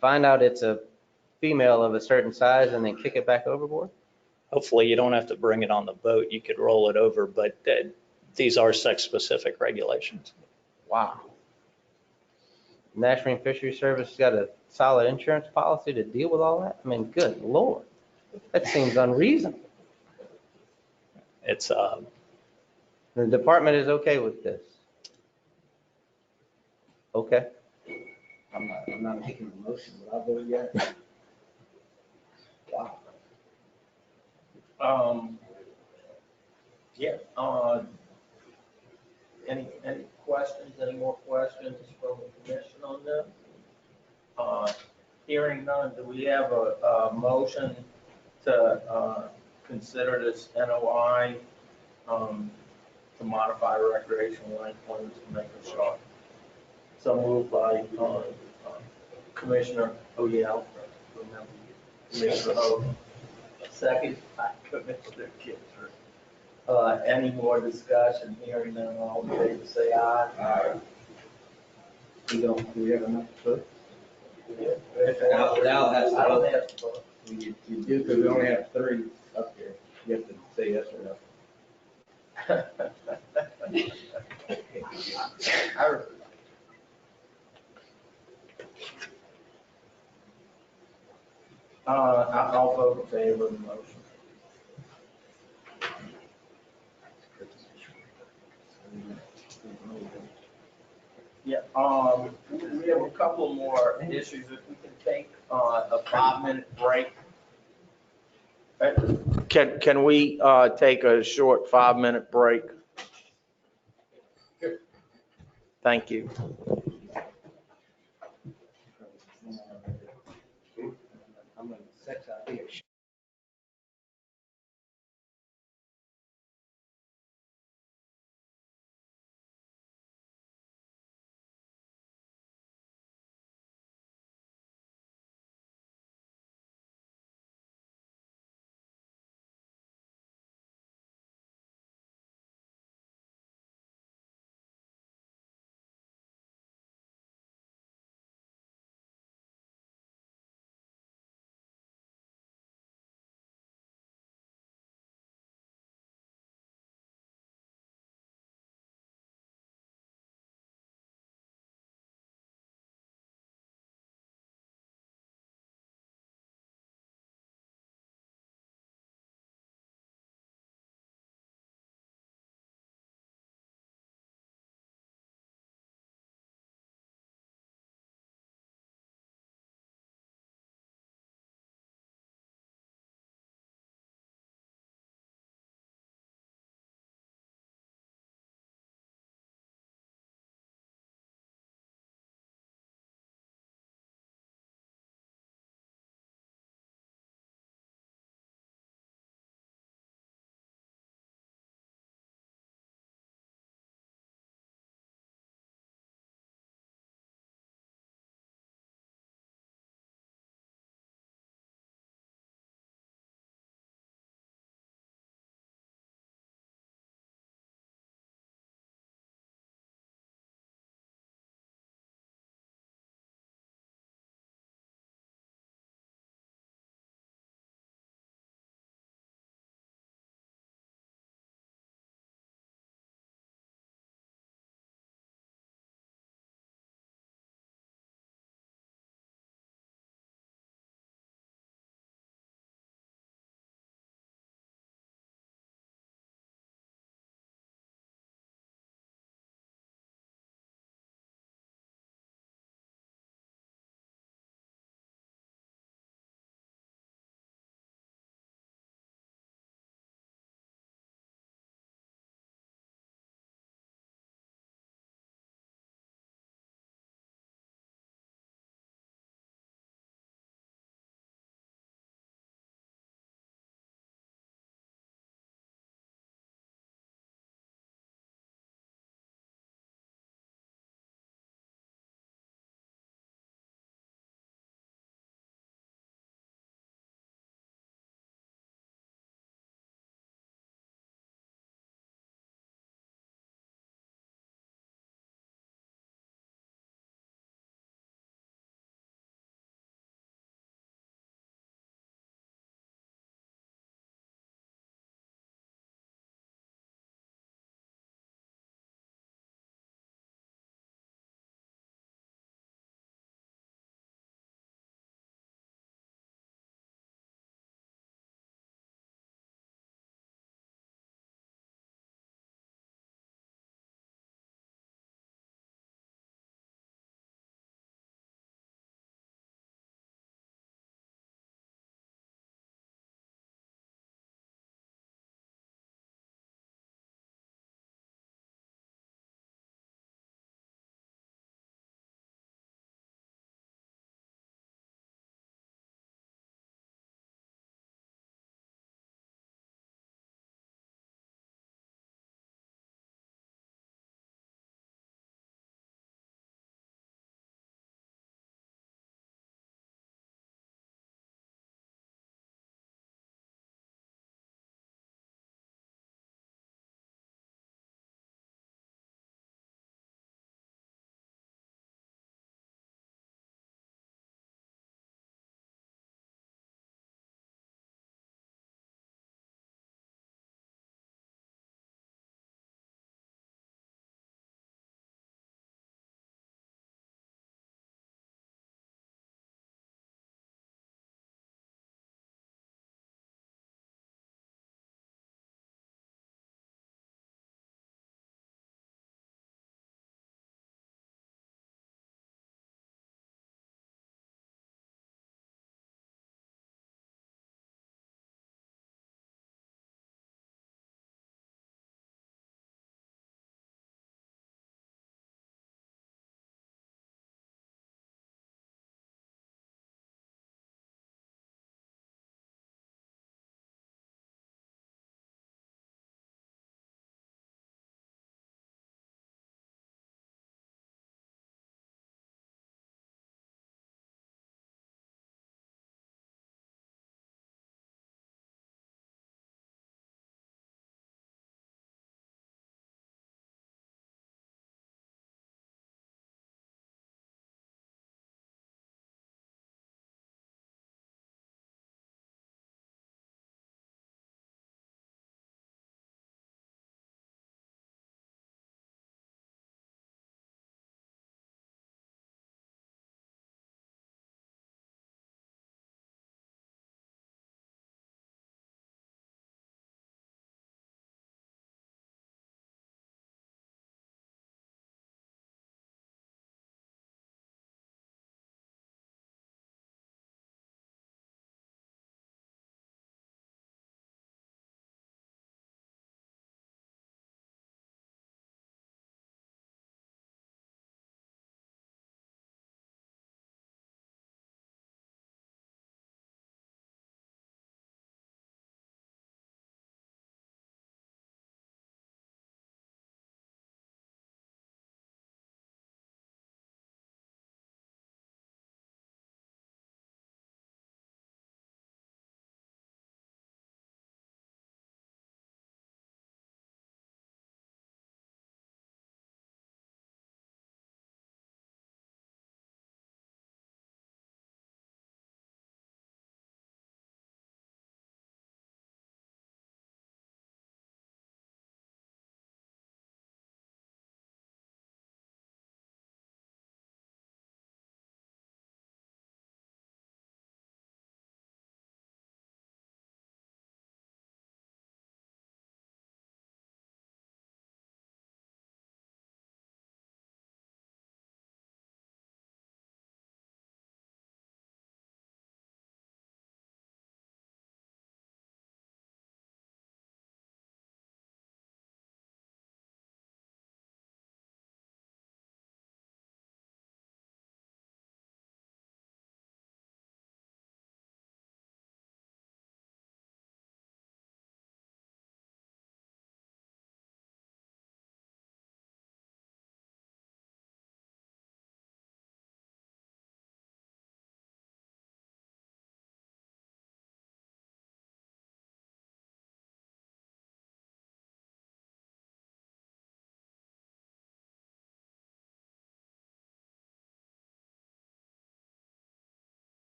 find out it's a female of a certain size, and then kick it back overboard?
Hopefully you don't have to bring it on the boat. You could roll it over, but these are sex-specific regulations.
Wow. National Marine Fisheries Service has got a solid insurance policy to deal with all that? I mean, good Lord. That seems unreasonable.
It's
The department is okay with this. Okay. I'm not making a motion, but I'll vote yes. Wow.
Yeah. Any questions? Any more questions from the commission on this? Hearing none, do we have a motion to consider this NOI to modify recreational length limits to make a shark? So moved by Commissioner O'Dell. Commissioner O. Second by Commissioner Kitcher. Any more discussion? Hearing none, all in favor, say aye. Aye. Do we have enough to put?
Al has to
I don't
vote.
have to vote.
You do, because we only have 3 up here. You have to say yes or no.
I'll vote in favor of the motion. Yeah, we have a couple more issues. If we can take a 5-minute break. Can we take a short 5-minute break? Thank you.
I'm gonna sex out here.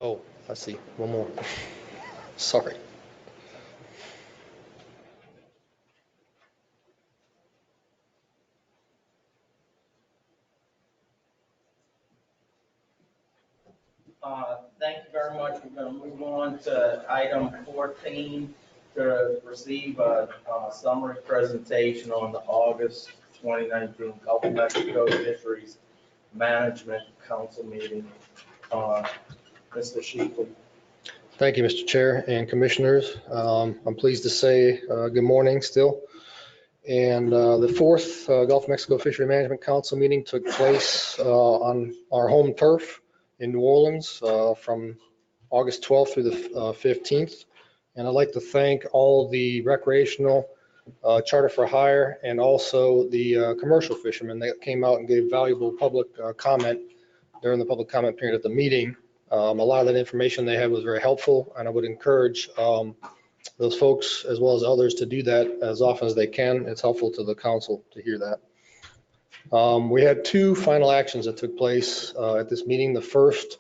Oh, I see. One more. Sorry.
Thank you very much. We're going to move on to item 14 to receive a summary presentation on the August 2019 Gulf of Mexico Fisheries Management Council meeting. Mr. Sheekley.
Thank you, Mr. Chair and Commissioners. I'm pleased to say good morning still. And the fourth Gulf of Mexico Fishery Management Council meeting took place on our home turf in New Orleans from August 12th through the 15th. And I'd like to thank all the recreational, charter for hire, and also the commercial fishermen that came out and gave valuable public comment during the public comment period at the meeting. A lot of that information they had was very helpful, and I would encourage those folks as well as others to do that as often as they can. It's helpful to the council to hear that. We had two final actions that took place at this meeting. The first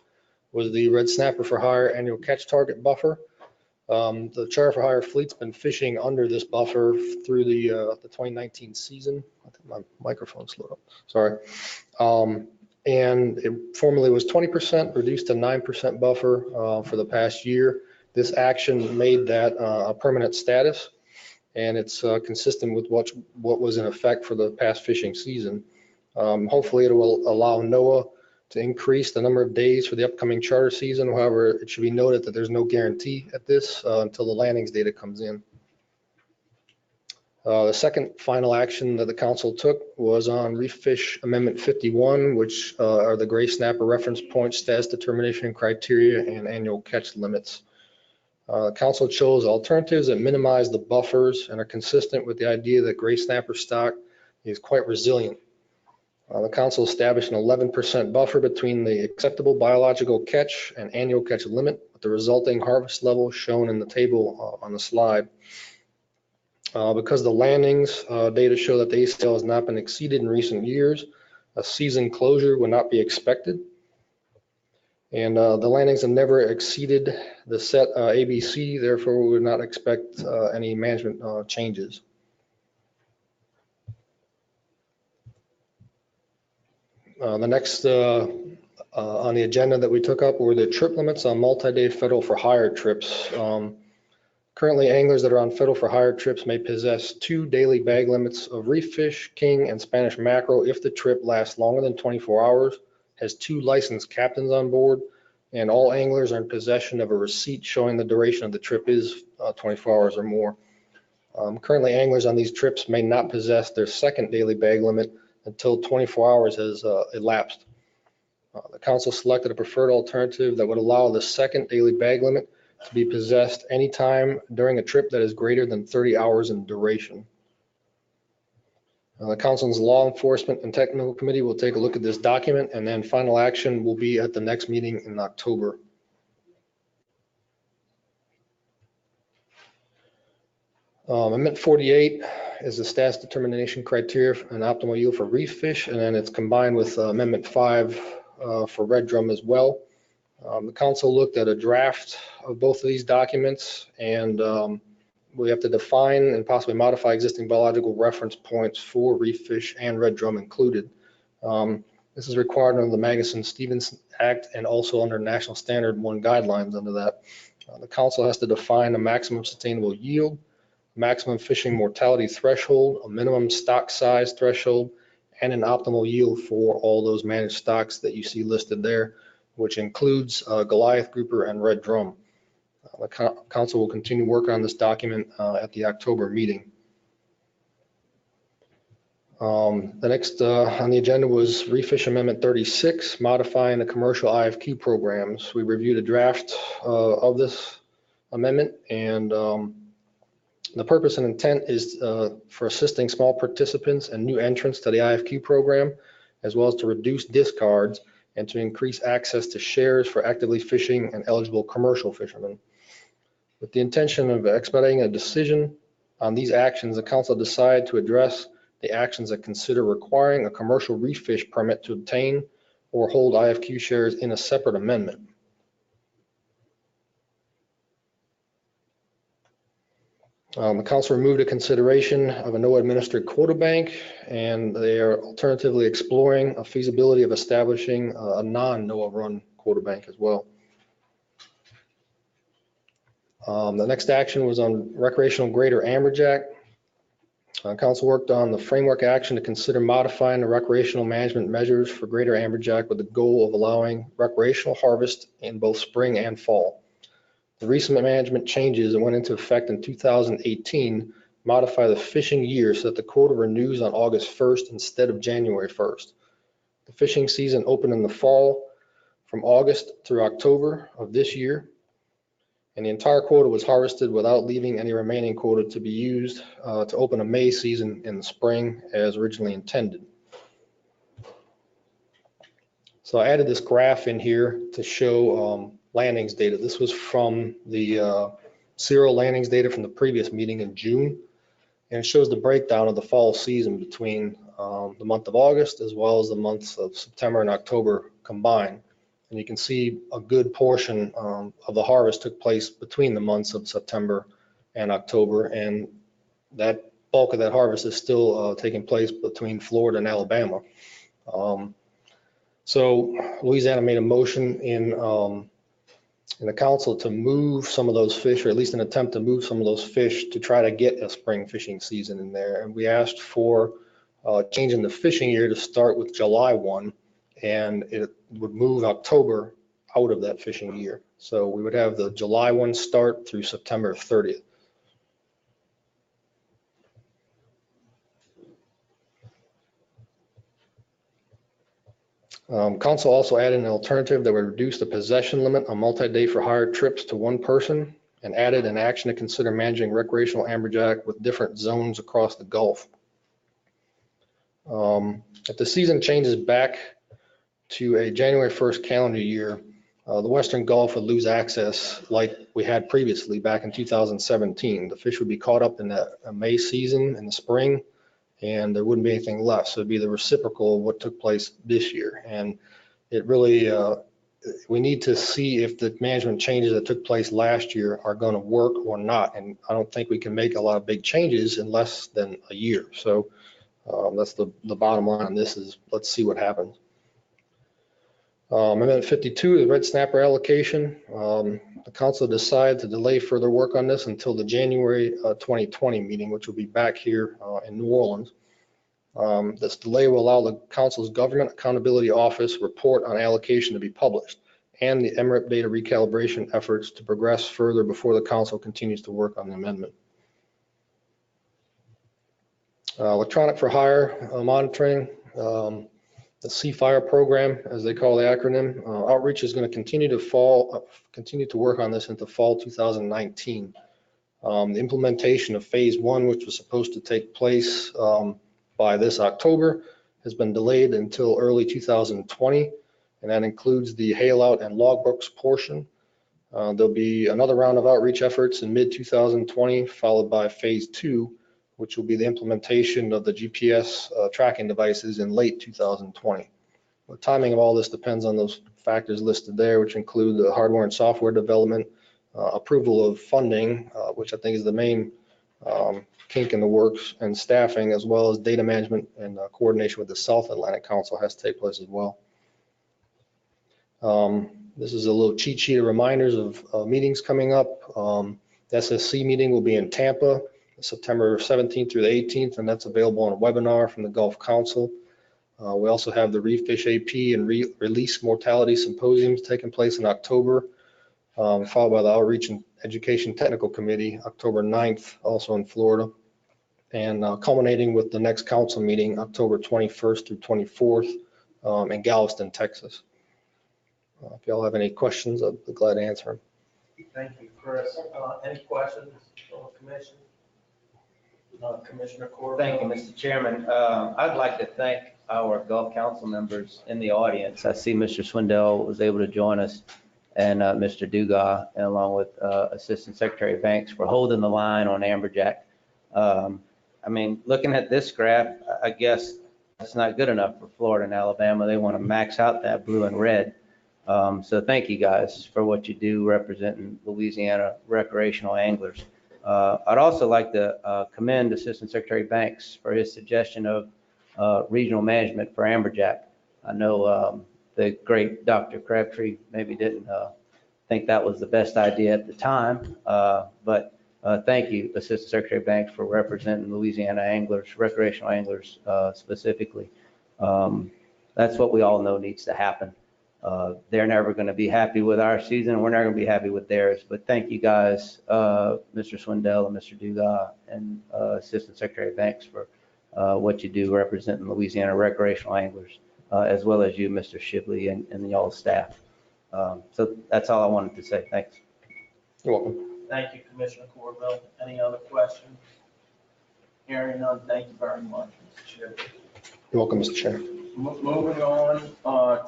was the red snapper for hire annual catch target buffer. The charter for hire fleet's been fishing under this buffer through the 2019 season. I think my microphone's slowed up. Sorry. And it formerly was 20%, reduced to 9% buffer for the past year. This action made that a permanent status, and it's consistent with what was in effect for the past fishing season. Hopefully it will allow NOAA to increase the number of days for the upcoming charter season. However, it should be noted that there's no guarantee at this until the landings data comes in. The second final action that the council took was on Reef Fish Amendment 51, which are the gray snapper reference point, status determination criteria, and annual catch limits. Council chose alternatives that minimize the buffers and are consistent with the idea that gray snapper stock is quite resilient. The council established an 11% buffer between the acceptable biological catch and annual catch limit, with the resulting harvest level shown in the table on the slide. Because the landings data show that the ACL has not been exceeded in recent years, a season closure would not be expected. And the landings have never exceeded the set ABC, therefore we would not expect any management changes. The next on the agenda that we took up were the trip limits on multi-day federal for hire trips. Currently, anglers that are on federal for hire trips may possess 2 daily bag limits of reef fish, king, and Spanish mackerel if the trip lasts longer than 24 hours, has 2 licensed captains on board, and all anglers are in possession of a receipt showing the duration of the trip is 24 hours or more. Currently, anglers on these trips may not possess their second daily bag limit until 24 hours has elapsed. The council selected a preferred alternative that would allow the second daily bag limit to be possessed anytime during a trip that is greater than 30 hours in duration. The council's law enforcement and technical committee will take a look at this document, and then final action will be at the next meeting in October. Amendment 48 is the status determination criteria for an optimal yield for reef fish, and then it's combined with Amendment 5 for red drum as well. The council looked at a draft of both of these documents, and we have to define and possibly modify existing biological reference points for reef fish and red drum included. This is required under the Magnuson-Stevens Act and also under National Standard 1 guidelines under that. The council has to define a maximum sustainable yield, maximum fishing mortality threshold, a minimum stock size threshold, and an optimal yield for all those managed stocks that you see listed there, which includes Goliath grouper and red drum. The council will continue work on this document at the October meeting. The next on the agenda was Reef Fish Amendment 36, modifying the commercial IFQ programs. We reviewed a draft of this amendment, and the purpose and intent is for assisting small participants and new entrants to the IFQ program, as well as to reduce discards and to increase access to shares for actively fishing and eligible commercial fishermen. With the intention of expediting a decision on these actions, the council decided to address the actions that consider requiring a commercial reef fish permit to obtain or hold IFQ shares in a separate amendment.
The council removed a consideration of a no-administered quota bank, and they are alternatively exploring a feasibility of establishing a non-NOAA run quota bank as well. The next action was on recreational greater amberjack. Council worked on the framework action to consider modifying the recreational management measures for greater amberjack with the goal of allowing recreational harvest in both spring and fall. The recent management changes that went into effect in 2018 modify the fishing year so that the quota renews on August 1st instead of January 1st. The fishing season opened in the fall from August through October of this year, and the entire quota was harvested without leaving any remaining quota to be used to open a May season in the spring as originally intended. So I added this graph in here to show landings data. This was from the serial landings data from the previous meeting in June, and it shows the breakdown of the fall season between the month of August as well as the months of September and October combined. And you can see a good portion of the harvest took place between the months of September and October, and that bulk of that harvest is still taking place between Florida and Alabama. So Louisiana made a motion in the council to move some of those fish, or at least an attempt to move some of those fish to try to get a spring fishing season in there. And we asked for changing the fishing year to start with July 1, and it would move October out of that fishing year. So we would have the July 1 start through September 30th. Council also added an alternative that would reduce the possession limit on multi-day for hire trips to one person, and added an action to consider managing recreational amberjack with different zones across the Gulf. If the season changes back to a January 1st calendar year, the Western Gulf would lose access like we had previously back in 2017. The fish would be caught up in the May season in the spring, and there wouldn't be anything left. So it'd be the reciprocal of what took place this year. And it really, we need to see if the management changes that took place last year are going to work or not. And I don't think we can make a lot of big changes in less than a year. So that's the bottom line on this is let's see what happens. Amendment 52, the red snapper allocation. The council decided to delay further work on this until the January 2020 meeting, which will be back here in New Orleans. This delay will allow the council's Government Accountability Office report on allocation to be published, and the MRIP data recalibration efforts to progress further before the council continues to work on the amendment. Electronic for hire monitoring. The CFIRE program, as they call the acronym, outreach is going to continue to work on this into fall 2019. The implementation of phase 1, which was supposed to take place by this October, has been delayed until early 2020, and that includes the hail out and logbooks portion. There'll be another round of outreach efforts in mid 2020, followed by phase 2, which will be the implementation of the GPS tracking devices in late 2020. The timing of all this depends on those factors listed there, which include the hardware and software development, approval of funding, which I think is the main kink in the works, and staffing, as well as data management and coordination with the South Atlantic Council has to take place as well. This is a little cheat sheet of reminders of meetings coming up. The SSC meeting will be in Tampa, September 17th through the 18th, and that's available on a webinar from the Gulf Council. We also have the Reef Fish AP and Release Mortality Symposiums taking place in October, followed by the Outreach and Education Technical Committee, October 9th, also in Florida, and culminating with the next council meeting, October 21st through 24th in Galveston, Texas. If y'all have any questions, I'd be glad to answer them.
Thank you, Chris. Any questions from the commission? Commissioner Corbett.
Thank you, Mr. Chairman. I'd like to thank our Gulf Council members in the audience. I see Mr. Swindell was able to join us, and Mr. Dugas, and along with Assistant Secretary Banks, for holding the line on amberjack. I mean, looking at this graph, I guess that's not good enough for Florida and Alabama. They want to max out that blue and red. So thank you guys for what you do representing Louisiana recreational anglers. I'd also like to commend Assistant Secretary Banks for his suggestion of regional management for amberjack. I know the great Dr. Crabtree maybe didn't think that was the best idea at the time, but thank you, Assistant Secretary Banks, for representing Louisiana anglers, recreational anglers specifically. That's what we all know needs to happen. They're never going to be happy with our season, and we're never going to be happy with theirs. But thank you guys, Mr. Swindell and Mr. Dugas and Assistant Secretary Banks for what you do representing Louisiana recreational anglers, as well as you, Mr. Shibley, and y'all staff. So that's all I wanted to say. Thanks.
You're welcome.
Thank you, Commissioner Corbell. Any other questions? Hearing none, thank you very much, Mr. Chair.
You're welcome, Mr. Chair.
Moving on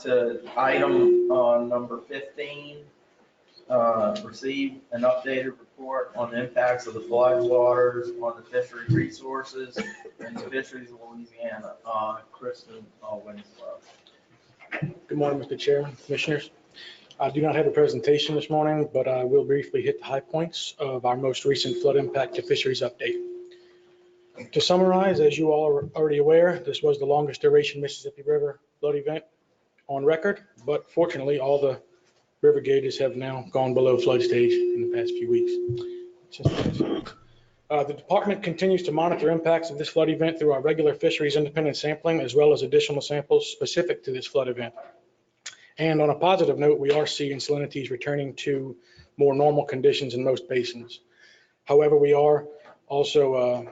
to item number 15, receive an updated report on the impacts of the flood waters on the fishery resources and the fisheries of Louisiana. Kristen Winslow.
Good morning, Mr. Chairman, Commissioners. I do not have a presentation this morning, but I will briefly hit the high points of our most recent flood impact to fisheries update. To summarize, as you all are already aware, this was the longest duration Mississippi River flood event on record, but fortunately all the river gauges have now gone below flood stage in the past few weeks. The department continues to monitor impacts of this flood event through our regular fisheries independent sampling, as well as additional samples specific to this flood event. And on a positive note, we are seeing salinities returning to more normal conditions in most basins. However, we are also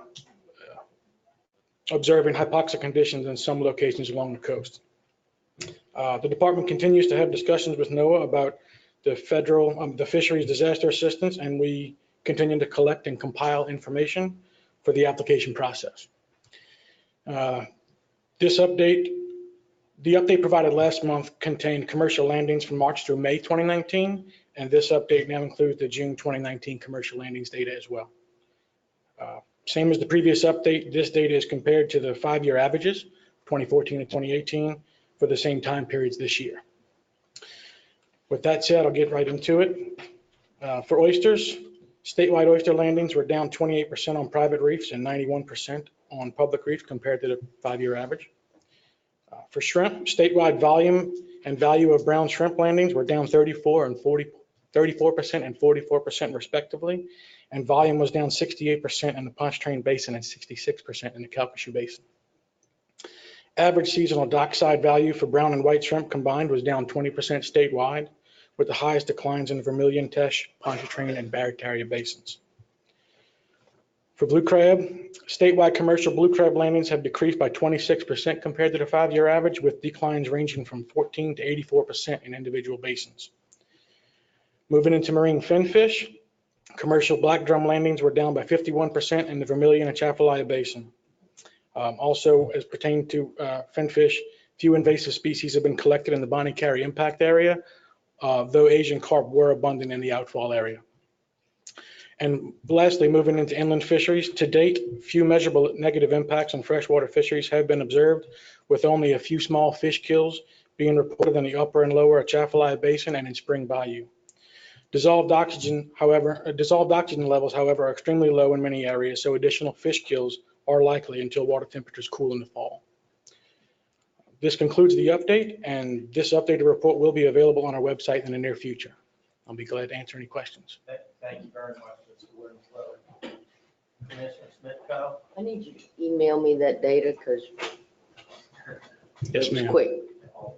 observing hypoxic conditions in some locations along the coast. The department continues to have discussions with NOAA about the federal, the fisheries disaster assistance, and we continue to collect and compile information for the application process. The update provided last month contained commercial landings from March through May 2019, and this update now includes the June 2019 commercial landings data as well. Same as the previous update, this data is compared to the 5-year averages, 2014 to 2018, for the same time periods this year. With that said, I'll get right into it. For oysters, statewide oyster landings were down 28% on private reefs and 91% on public reefs compared to the 5-year average. For shrimp, statewide volume and value of brown shrimp landings were down 34% and 44% respectively, and volume was down 68% in the Pontchartrain Basin and 66% in the Calcasieu Basin. Average seasonal dockside value for brown and white shrimp combined was down 20% statewide, with the highest declines in the Vermilion, Teche, Pontchartrain, and Barataria basins. For blue crab, statewide commercial blue crab landings have decreased by 26% compared to the 5-year average, with declines ranging from 14 to 84% in individual basins. Moving into marine finfish, commercial black drum landings were down by 51% in the Vermilion and Chapalaya Basin. Also, as pertained to finfish, few invasive species have been collected in the Bonnie Carey impact area, though Asian carp were abundant in the outfall area. And lastly, moving into inland fisheries, to date, few measurable negative impacts on freshwater fisheries have been observed, with only a few small fish kills being reported in the upper and lower Atchafalaya Basin and in Spring Bayou. Dissolved oxygen levels, however, are extremely low in many areas, so additional fish kills are likely until water temperatures cool in the fall. This concludes the update, and this updated report will be available on our website in the near future. I'll be glad to answer any questions.
Thank you very much, Mr. Winslow. Commissioner Smith-Coe?
I need you to email me that data because
Yes,
it was
ma'am.
quick.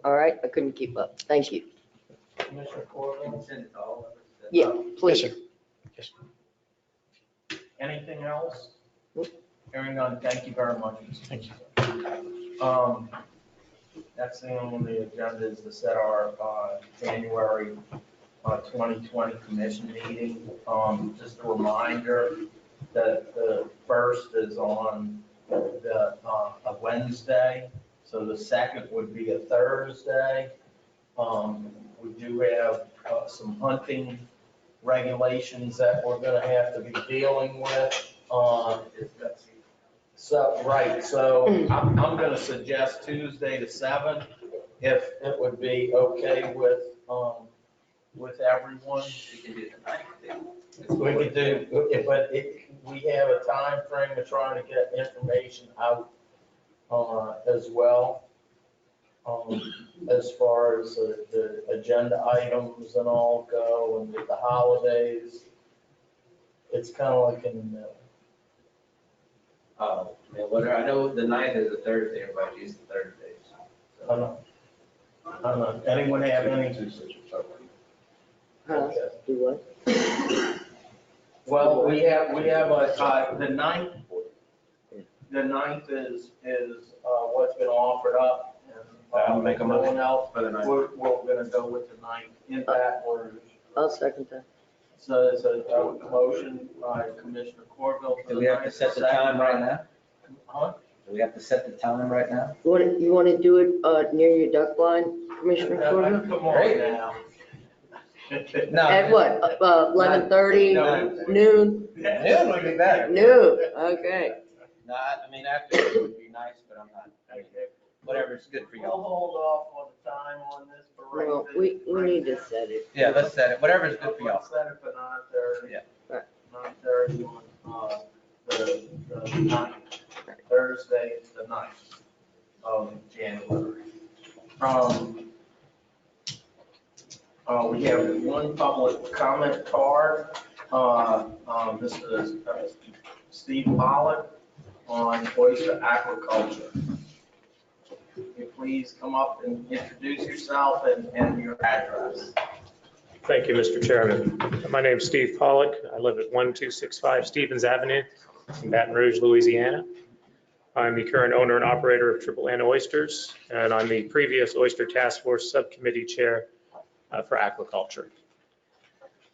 All right, I couldn't keep up. Thank you.
Commissioner Corbell? Send it to all of us.
Yeah, please.
Yes, sir. Yes.
Anything else? Hearing none, thank you very much.
Thank you.
Next thing on the agenda is to set our January 2020 commission meeting. Just a reminder that the first is on a Wednesday, so the second would be a Thursday. We do have some hunting regulations that we're going to have to be dealing with. So I'm going to suggest Tuesday the 7th, if it would be okay with with everyone.
We can do the ninth.
We could do, but we have a time frame of trying to get information out as well. As far as the agenda items and all go, and with the holidays, it's kind of like in the middle.
Oh, man, whatever. I know the ninth is a Thursday, everybody uses Thursdays.
I don't know. Anyone have any?
Huh? Do what?
Well, we have the ninth. The ninth is what's been offered up.
I'll make a motion
Everyone else,
for the ninth.
we're gonna go with the ninth in that order.
I'll second that.
So there's a motion by Commissioner Corville. for
Do
the
we have to
ninth,
set the
second
time
by-
right now?
Huh?
Do we have to set the time right now?
You want to do it near your duck line, Commissioner Corbett?
Come on
Great.
now.
No.
At what, 11:30,
No.
noon?
Noon would be better.
Noon, okay.
No, I mean, after would be nice, but I'm not, whatever's good for
We'll
y'all.
hold off on the time on this for right
Well,
this-
we need to set it.
Yeah, let's set it, whatever's good for y'all.
Let's set it for 9:30.
Yeah.
9:30 on, the ninth, Thursday, the 9th of January. We have one public comment card. This is Steve Pollock on oyster aquaculture. Can you please come up and introduce yourself and your address?
Thank you, Mr. Chairman. My name's Steve Pollock. I live at 1265 Stevens Avenue in Baton Rouge, Louisiana. I'm the current owner and operator of Triple N Oysters, and I'm the previous Oyster Task Force Subcommittee Chair for aquaculture.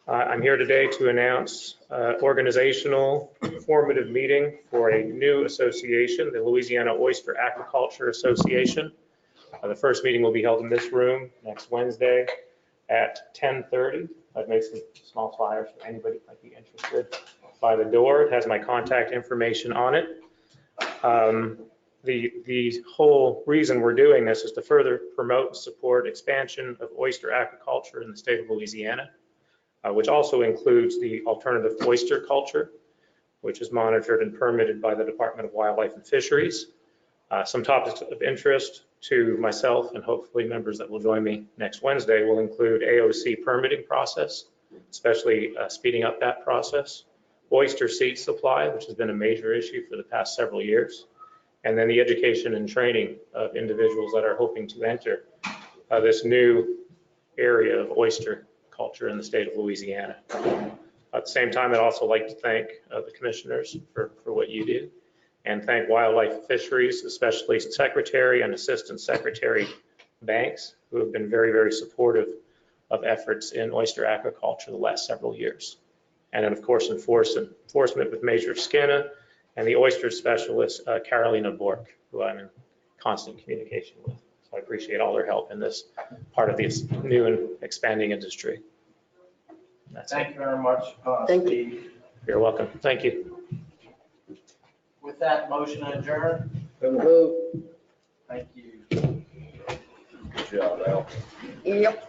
I'm here today to announce organizational formative meeting for a new association, the Louisiana Oyster Aquaculture Association. The first meeting will be held in this room next Wednesday at 10:30. I've made some small flyers for anybody who might be interested by the door. It has my contact information on it. The whole reason we're doing this is to further promote and support expansion of oyster aquaculture in the state of Louisiana, which also includes the alternative oyster culture, which is monitored and permitted by the Department of Wildlife and Fisheries. Some topics of interest to myself and hopefully members that will join me next Wednesday will include AOC permitting process, especially speeding up that process, oyster seed supply, which has been a major issue for the past several years, and then the education and training of individuals that are hoping to enter this new area of oyster culture in the state of Louisiana. At the same time, I'd also like to thank the commissioners for what you do, and thank Wildlife and Fisheries, especially Secretary and Assistant Secretary Banks, who have been very, very supportive of efforts in oyster aquaculture the last several years. And then, of course, enforcement with Major Skinna and the oyster specialist, Carolina Bork, who I'm in constant communication with. So I appreciate all their help in this part of this new and expanding industry. That's
Thank
it.
you very much,
Thank
Steve.
You're welcome. Thank you.
With that, motion adjourned.
Move.
Thank you.
Good job, Al.
Yep.